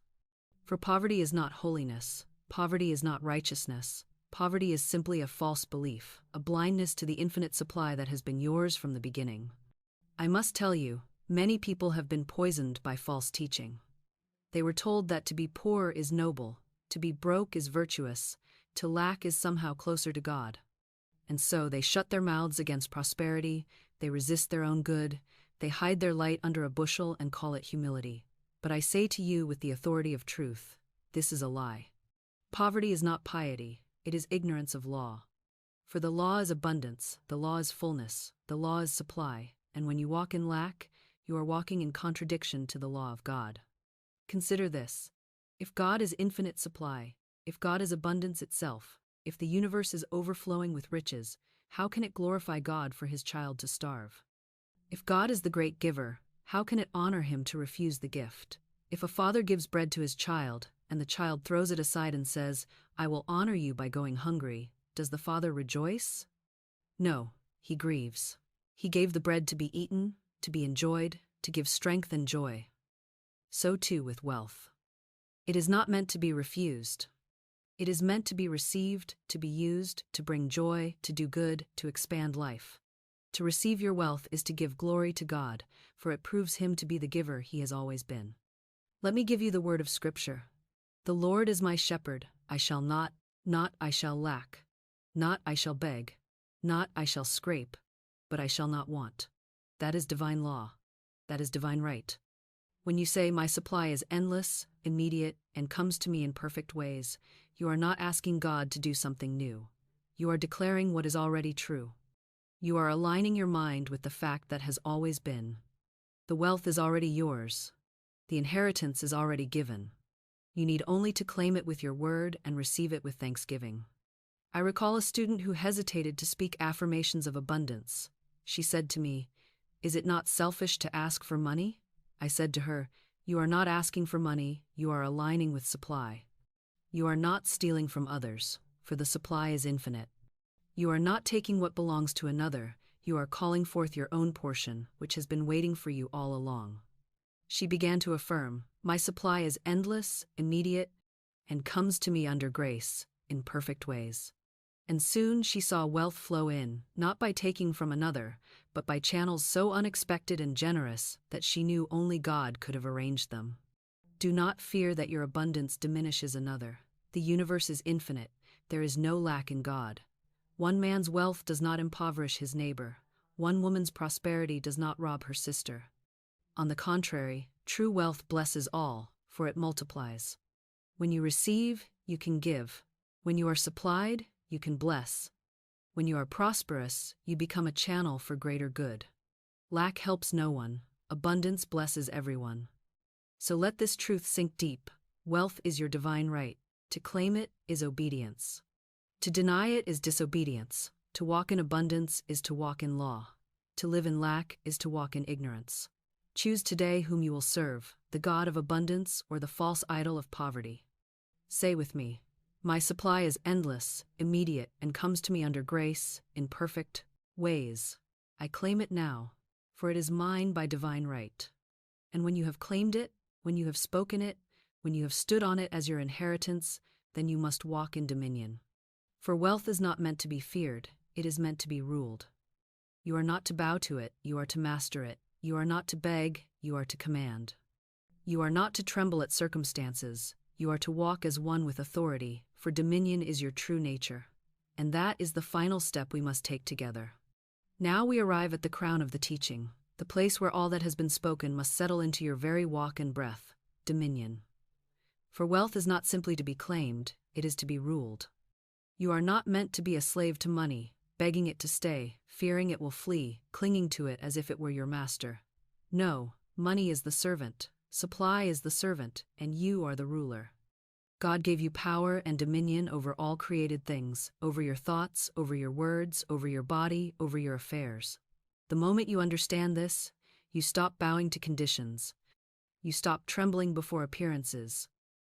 For poverty is not holiness, poverty is not righteousness, poverty is simply a false belief, a blindness to the infinite supply that has been yours from the beginning. I must tell you, many people have been poisoned by false teaching. They were told that to be poor is noble, to be broke is virtuous, to lack is somehow closer to God. And so they shut their mouths against prosperity, they resist their own good, they hide their light under a bushel and call it humility. But I say to you with the authority of truth, this is a lie. Poverty is not piety, it is ignorance of law. For the law is abundance, the law is fullness, the law is supply, and when you walk in lack, you are walking in contradiction to the law of God. Consider this. If God is infinite supply, if God is abundance itself, if the universe is overflowing with riches, how can it glorify God for his child to starve? If God is the great giver, how can it honor him to refuse the gift? If a father gives bread to his child, and the child throws it aside and says, I will honor you by going hungry, does the father rejoice? No, he grieves. He gave the bread to be eaten, to be enjoyed, to give strength and joy. So too with wealth. It is not meant to be refused. It is meant to be received, to be used, to bring joy, to do good, to expand life. To receive your wealth is to give glory to God, for it proves him to be the giver he has always been. Let me give you the word of Scripture. The Lord is my shepherd, I shall not I shall lack, not I shall beg, not I shall scrape, but I shall not want. That is divine law. That is divine right. When you say, my supply is endless, immediate, and comes to me in perfect ways, you are not asking God to do something new. You are declaring what is already true. You are aligning your mind with the fact that has always been. The wealth is already yours. The inheritance is already given. You need only to claim it with your word and receive it with thanksgiving. I recall a student who hesitated to speak affirmations of abundance. She said to me, "Is it not selfish to ask for money?" I said to her, "You are not asking for money, you are aligning with supply. You are not stealing from others, for the supply is infinite. You are not taking what belongs to another, you are calling forth your own portion, which has been waiting for you all along." She began to affirm, "My supply is endless, immediate, and comes to me under grace, in perfect ways." And soon she saw wealth flow in, not by taking from another, but by channels so unexpected and generous that she knew only God could have arranged them. Do not fear that your abundance diminishes another. The universe is infinite. There is no lack in God. One man's wealth does not impoverish his neighbor. One woman's prosperity does not rob her sister. On the contrary, true wealth blesses all, for it multiplies. When you receive, you can give. When you are supplied, you can bless. When you are prosperous, you become a channel for greater good. Lack helps no one. Abundance blesses everyone. So let this truth sink deep. Wealth is your divine right. To claim it is obedience. To deny it is disobedience. To walk in abundance is to walk in law. To live in lack is to walk in ignorance. Choose today whom you will serve, the God of abundance or the false idol of poverty. Say with me, "My supply is endless, immediate, and comes to me under grace, in perfect ways. I claim it now, for it is mine by divine right." And when you have claimed it, when you have spoken it, when you have stood on it as your inheritance, then you must walk in dominion. For wealth is not meant to be feared, it is meant to be ruled. You are not to bow to it, you are to master it. You are not to beg, you are to command. You are not to tremble at circumstances, you are to walk as one with authority, for dominion is your true nature. And that is the final step we must take together. Now we arrive at the crown of the teaching, the place where all that has been spoken must settle into your very walk and breath, dominion. For wealth is not simply to be claimed, it is to be ruled. You are not meant to be a slave to money, begging it to stay, fearing it will flee, clinging to it as if it were your master. No, money is the servant, supply is the servant, and you are the ruler. God gave you power and dominion over all created things, over your thoughts, over your words, over your body, over your affairs. The moment you understand this, you stop bowing to conditions. You stop trembling before appearances.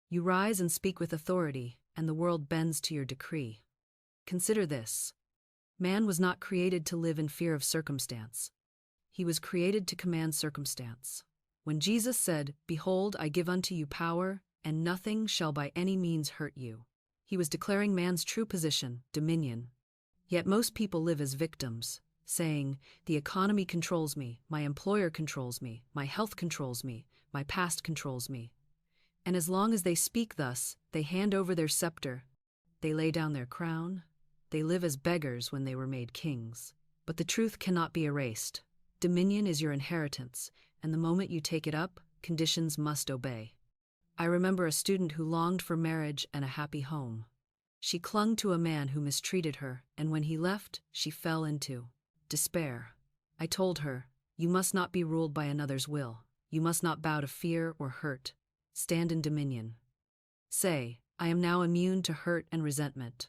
You rise and speak with authority, and the world bends to your decree. Consider this. Man was not created to live in fear of circumstance. He was created to command circumstance. When Jesus said, "Behold, I give unto you power, and nothing shall by any means hurt you," he was declaring man's true position, dominion. Yet most people live as victims, saying, "The economy controls me, my employer controls me, my health controls me, my past controls me." And as long as they speak thus, they hand over their scepter, they lay down their crown, they live as beggars when they were made kings. But the truth cannot be erased. Dominion is your inheritance, and the moment you take it up, conditions must obey. I remember a student who longed for marriage and a happy home. She clung to a man who mistreated her, and when he left, she fell into despair. I told her, "You must not be ruled by another's will. You must not bow to fear or hurt. Stand in dominion. Say, I am now immune to hurt and resentment.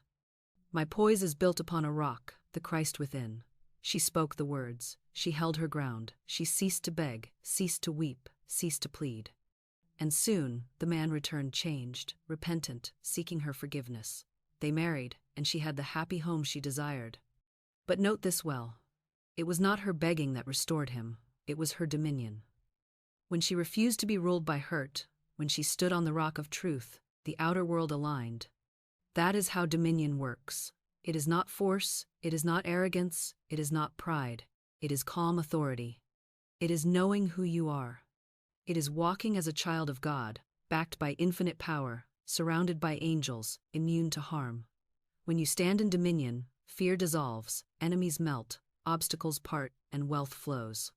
My poise is built upon a rock, the Christ within." She spoke the words. She held her ground. She ceased to beg, ceased to weep, ceased to plead. And soon, the man returned changed, repentant, seeking her forgiveness. They married, and she had the happy home she desired. But note this well. It was not her begging that restored him, it was her dominion. When she refused to be ruled by hurt, when she stood on the rock of truth, the outer world aligned. That is how dominion works. It is not force, it is not arrogance, it is not pride, it is calm authority. It is knowing who you are. It is walking as a child of God, backed by infinite power, surrounded by angels, immune to harm. When you stand in dominion, fear dissolves, enemies melt, obstacles part, and wealth flows.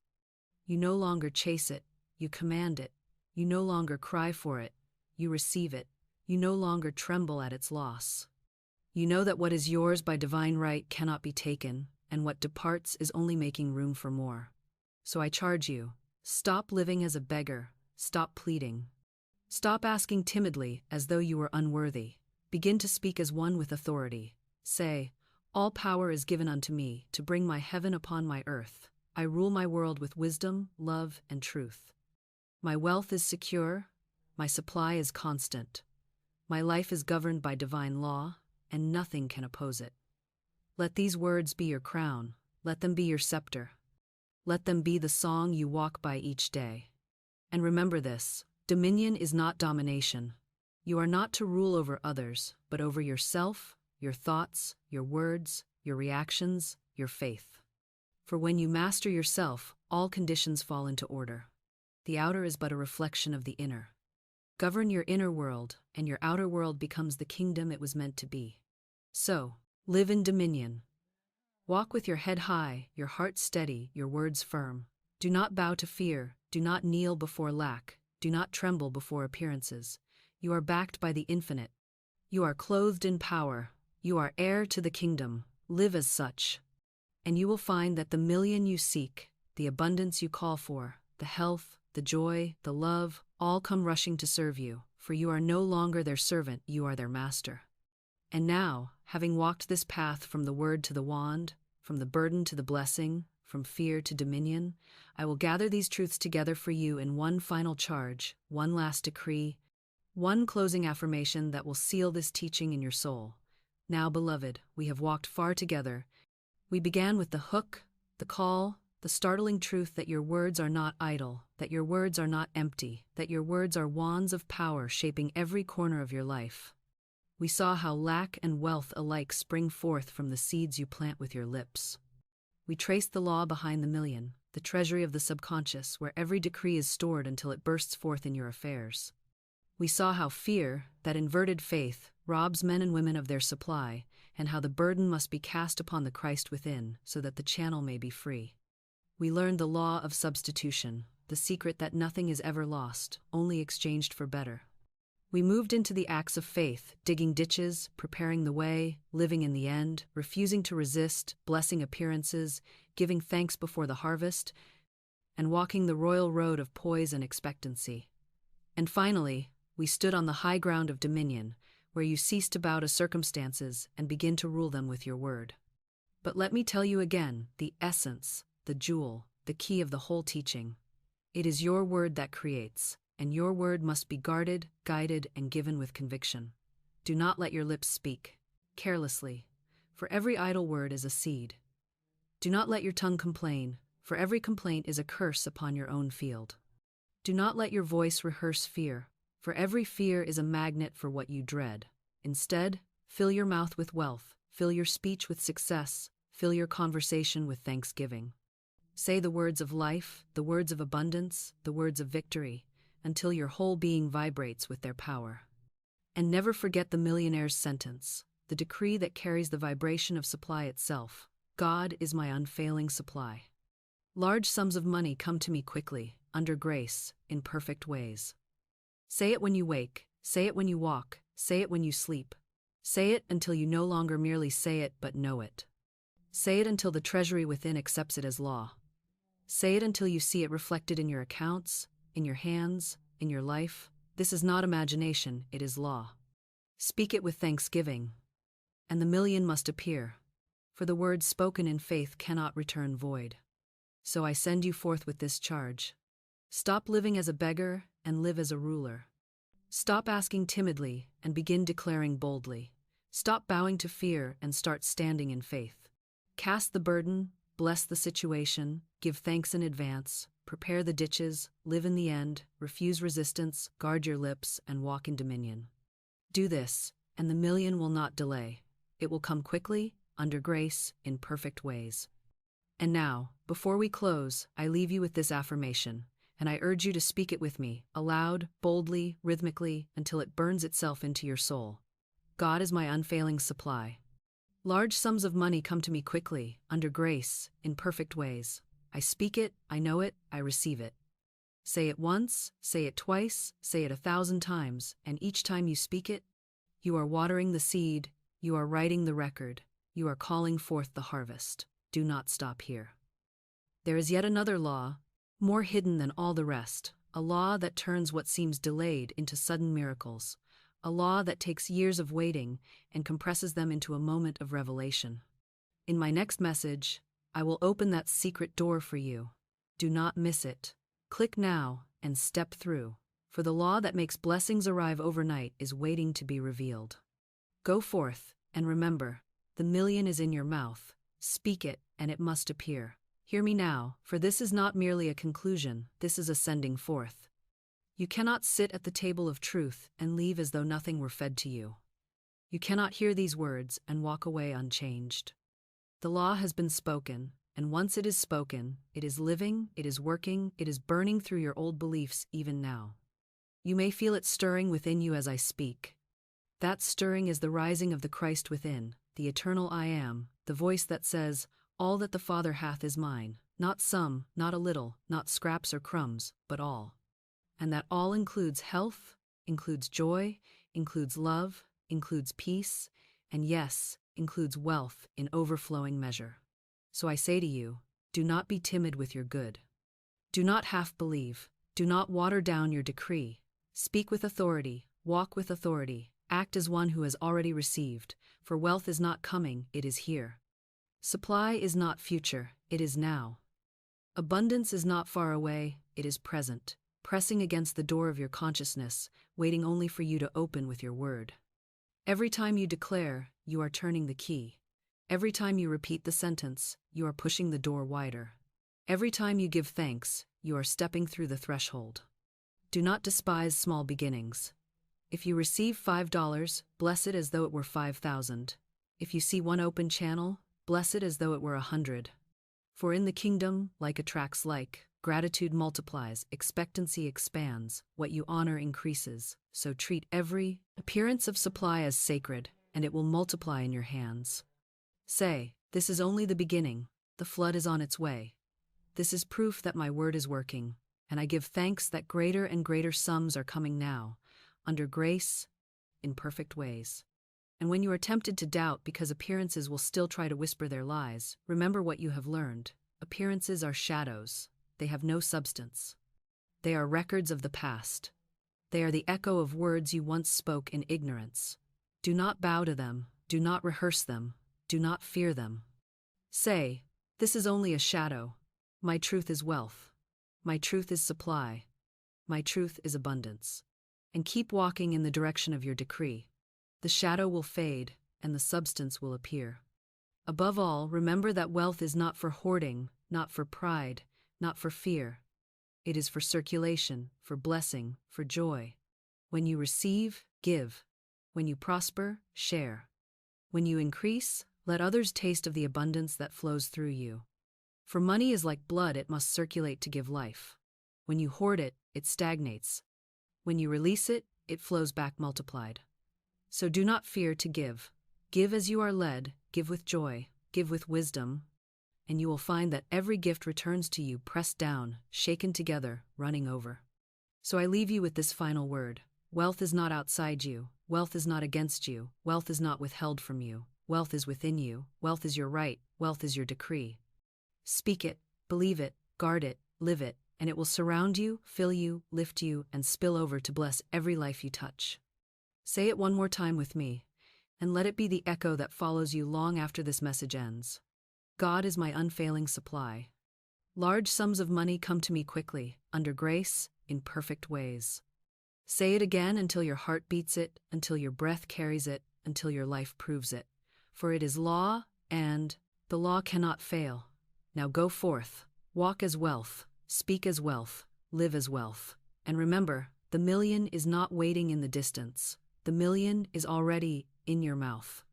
You no longer chase it, you command it. You no longer cry for it, you receive it. You no longer tremble at its loss. You know that what is yours by divine right cannot be taken, and what departs is only making room for more. So I charge you, stop living as a beggar, stop pleading. Stop asking timidly as though you were unworthy. Begin to speak as one with authority. Say, all power is given unto me to bring my heaven upon my earth. I rule my world with wisdom, love, and truth. My wealth is secure, my supply is constant. My life is governed by divine law, and nothing can oppose it. Let these words be your crown, let them be your scepter. Let them be the song you walk by each day. And remember this, dominion is not domination. You are not to rule over others, but over yourself, your thoughts, your words, your reactions, your faith. For when you master yourself, all conditions fall into order. The outer is but a reflection of the inner. Govern your inner world, and your outer world becomes the kingdom it was meant to be. So, live in dominion. Walk with your head high, your heart steady, your words firm. Do not bow to fear, do not kneel before lack, do not tremble before appearances. You are backed by the infinite. You are clothed in power. You are heir to the kingdom. Live as such. And you will find that the million you seek, the abundance you call for, the health, the joy, the love, all come rushing to serve you, for you are no longer their servant, you are their master. And now, having walked this path from the word to the wand, from the burden to the blessing, from fear to dominion, I will gather these truths together for you in one final charge, one last decree, one closing affirmation that will seal this teaching in your soul. Now, beloved, we have walked far together. We began with the hook, the call, the startling truth that your words are not idle, that your words are not empty, that your words are wands of power shaping every corner of your life. We saw how lack and wealth alike spring forth from the seeds you plant with your lips. We traced the law behind the million, the treasury of the subconscious, where every decree is stored until it bursts forth in your affairs. We saw how fear, that inverted faith, robs men and women of their supply, and how the burden must be cast upon the Christ within, so that the channel may be free. We learned the law of substitution, the secret that nothing is ever lost, only exchanged for better. We moved into the acts of faith, digging ditches, preparing the way, living in the end, refusing to resist, blessing appearances, giving thanks before the harvest, and walking the royal road of poise and expectancy. And finally, we stood on the high ground of dominion, where you cease to bow to circumstances and begin to rule them with your word. But let me tell you again, the essence, the jewel, the key of the whole teaching. It is your word that creates, and your word must be guarded, guided, and given with conviction. Do not let your lips speak carelessly, for every idle word is a seed. Do not let your tongue complain, for every complaint is a curse upon your own field. Do not let your voice rehearse fear, for every fear is a magnet for what you dread. Instead, fill your mouth with wealth, fill your speech with success, fill your conversation with thanksgiving. Say the words of life, the words of abundance, the words of victory, until your whole being vibrates with their power. And never forget the millionaire's sentence, the decree that carries the vibration of supply itself. God is my unfailing supply. Large sums of money come to me quickly, under grace, in perfect ways. Say it when you wake, say it when you walk, say it when you sleep. Say it until you no longer merely say it but know it. Say it until the treasury within accepts it as law. Say it until you see it reflected in your accounts, in your hands, in your life. This is not imagination, it is law. Speak it with thanksgiving, and the million must appear, for the words spoken in faith cannot return void. So I send you forth with this charge. Stop living as a beggar and live as a ruler. Stop asking timidly and begin declaring boldly. Stop bowing to fear and start standing in faith. Cast the burden, bless the situation, give thanks in advance, prepare the ditches, live in the end, refuse resistance, guard your lips, and walk in dominion. Do this, and the million will not delay. It will come quickly, under grace, in perfect ways. And now, before we close, I leave you with this affirmation. and I urge you to speak it with me, aloud, boldly, rhythmically, until it burns itself into your soul. God is my unfailing supply. Large sums of money come to me quickly, under grace, in perfect ways. I speak it, I know it, I receive it. Say it once, say it twice, say it 1,000 times, and each time you speak it, you are watering the seed, you are writing the record, you are calling forth the harvest. Do not stop here. There is yet another law, more hidden than all the rest, a law that turns what seems delayed into sudden miracles, a law that takes years of waiting and compresses them into a moment of revelation. In my next message, I will open that secret door for you. Do not miss it. Click now and step through, for the law that makes blessings arrive overnight is waiting to be revealed. Go forth, and remember, the million is in your mouth. Speak it, and it must appear. Hear me now, for this is not merely a conclusion, this is a sending forth. You cannot sit at the table of truth and leave as though nothing were fed to you. You cannot hear these words and walk away unchanged. The law has been spoken, and once it is spoken, it is living, it is working, it is burning through your old beliefs even now. You may feel it stirring within you as I speak. That stirring is the rising of the Christ within, the eternal I Am, the voice that says, "All that the Father hath is mine, not some, not a little, not scraps or crumbs, but all." And that all includes health, includes joy, includes love, includes peace, and yes, includes wealth in overflowing measure. So I say to you, do not be timid with your good. Do not half believe, do not water down your decree. Speak with authority, walk with authority, act as one who has already received, for wealth is not coming, it is here. Supply is not future, it is now. Abundance is not far away, it is present, pressing against the door of your consciousness, waiting only for you to open with your word. Every time you declare, you are turning the key. Every time you repeat the sentence, you are pushing the door wider. Every time you give thanks, you are stepping through the threshold. Do not despise small beginnings. If you receive $5, bless it as though it were 5,000. If you see one open channel, bless it as though it were 100. For in the kingdom, like attracts like, gratitude multiplies, expectancy expands, what you honor increases, so treat every appearance of supply as sacred, and it will multiply in your hands. Say, this is only the beginning, the flood is on its way. This is proof that my word is working, and I give thanks that greater and greater sums are coming now, under grace, in perfect ways. And when you are tempted to doubt because appearances will still try to whisper their lies, remember what you have learned. Appearances are shadows. They have no substance. They are records of the past. They are the echo of words you once spoke in ignorance. Do not bow to them. Do not rehearse them. Do not fear them. Say, this is only a shadow. My truth is wealth. My truth is supply. My truth is abundance. And keep walking in the direction of your decree. The shadow will fade, and the substance will appear. Above all, remember that wealth is not for hoarding, not for pride, not for fear. It is for circulation, for blessing, for joy. When you receive, give. When you prosper, share. When you increase, let others taste of the abundance that flows through you. For money is like blood, it must circulate to give life. When you hoard it, it stagnates. When you release it, it flows back multiplied. So do not fear to give. Give as you are led, give with joy, give with wisdom, and you will find that every gift returns to you pressed down, shaken together, running over. So I leave you with this final word. Wealth is not outside you, wealth is not against you, wealth is not withheld from you, wealth is within you, wealth is your right, wealth is your decree. Speak it, believe it, guard it, live it, and it will surround you, fill you, lift you, and spill over to bless every life you touch. Say it one more time with me, and let it be the echo that follows you long after this message ends. God is my unfailing supply. Large sums of money come to me quickly, under grace, in perfect ways. Say it again until your heart beats it, until your breath carries it, until your life proves it. For it is law, and the law cannot fail. Now go forth, walk as wealth, speak as wealth, live as wealth. And remember, the million is not waiting in the distance. The million is already in your mouth.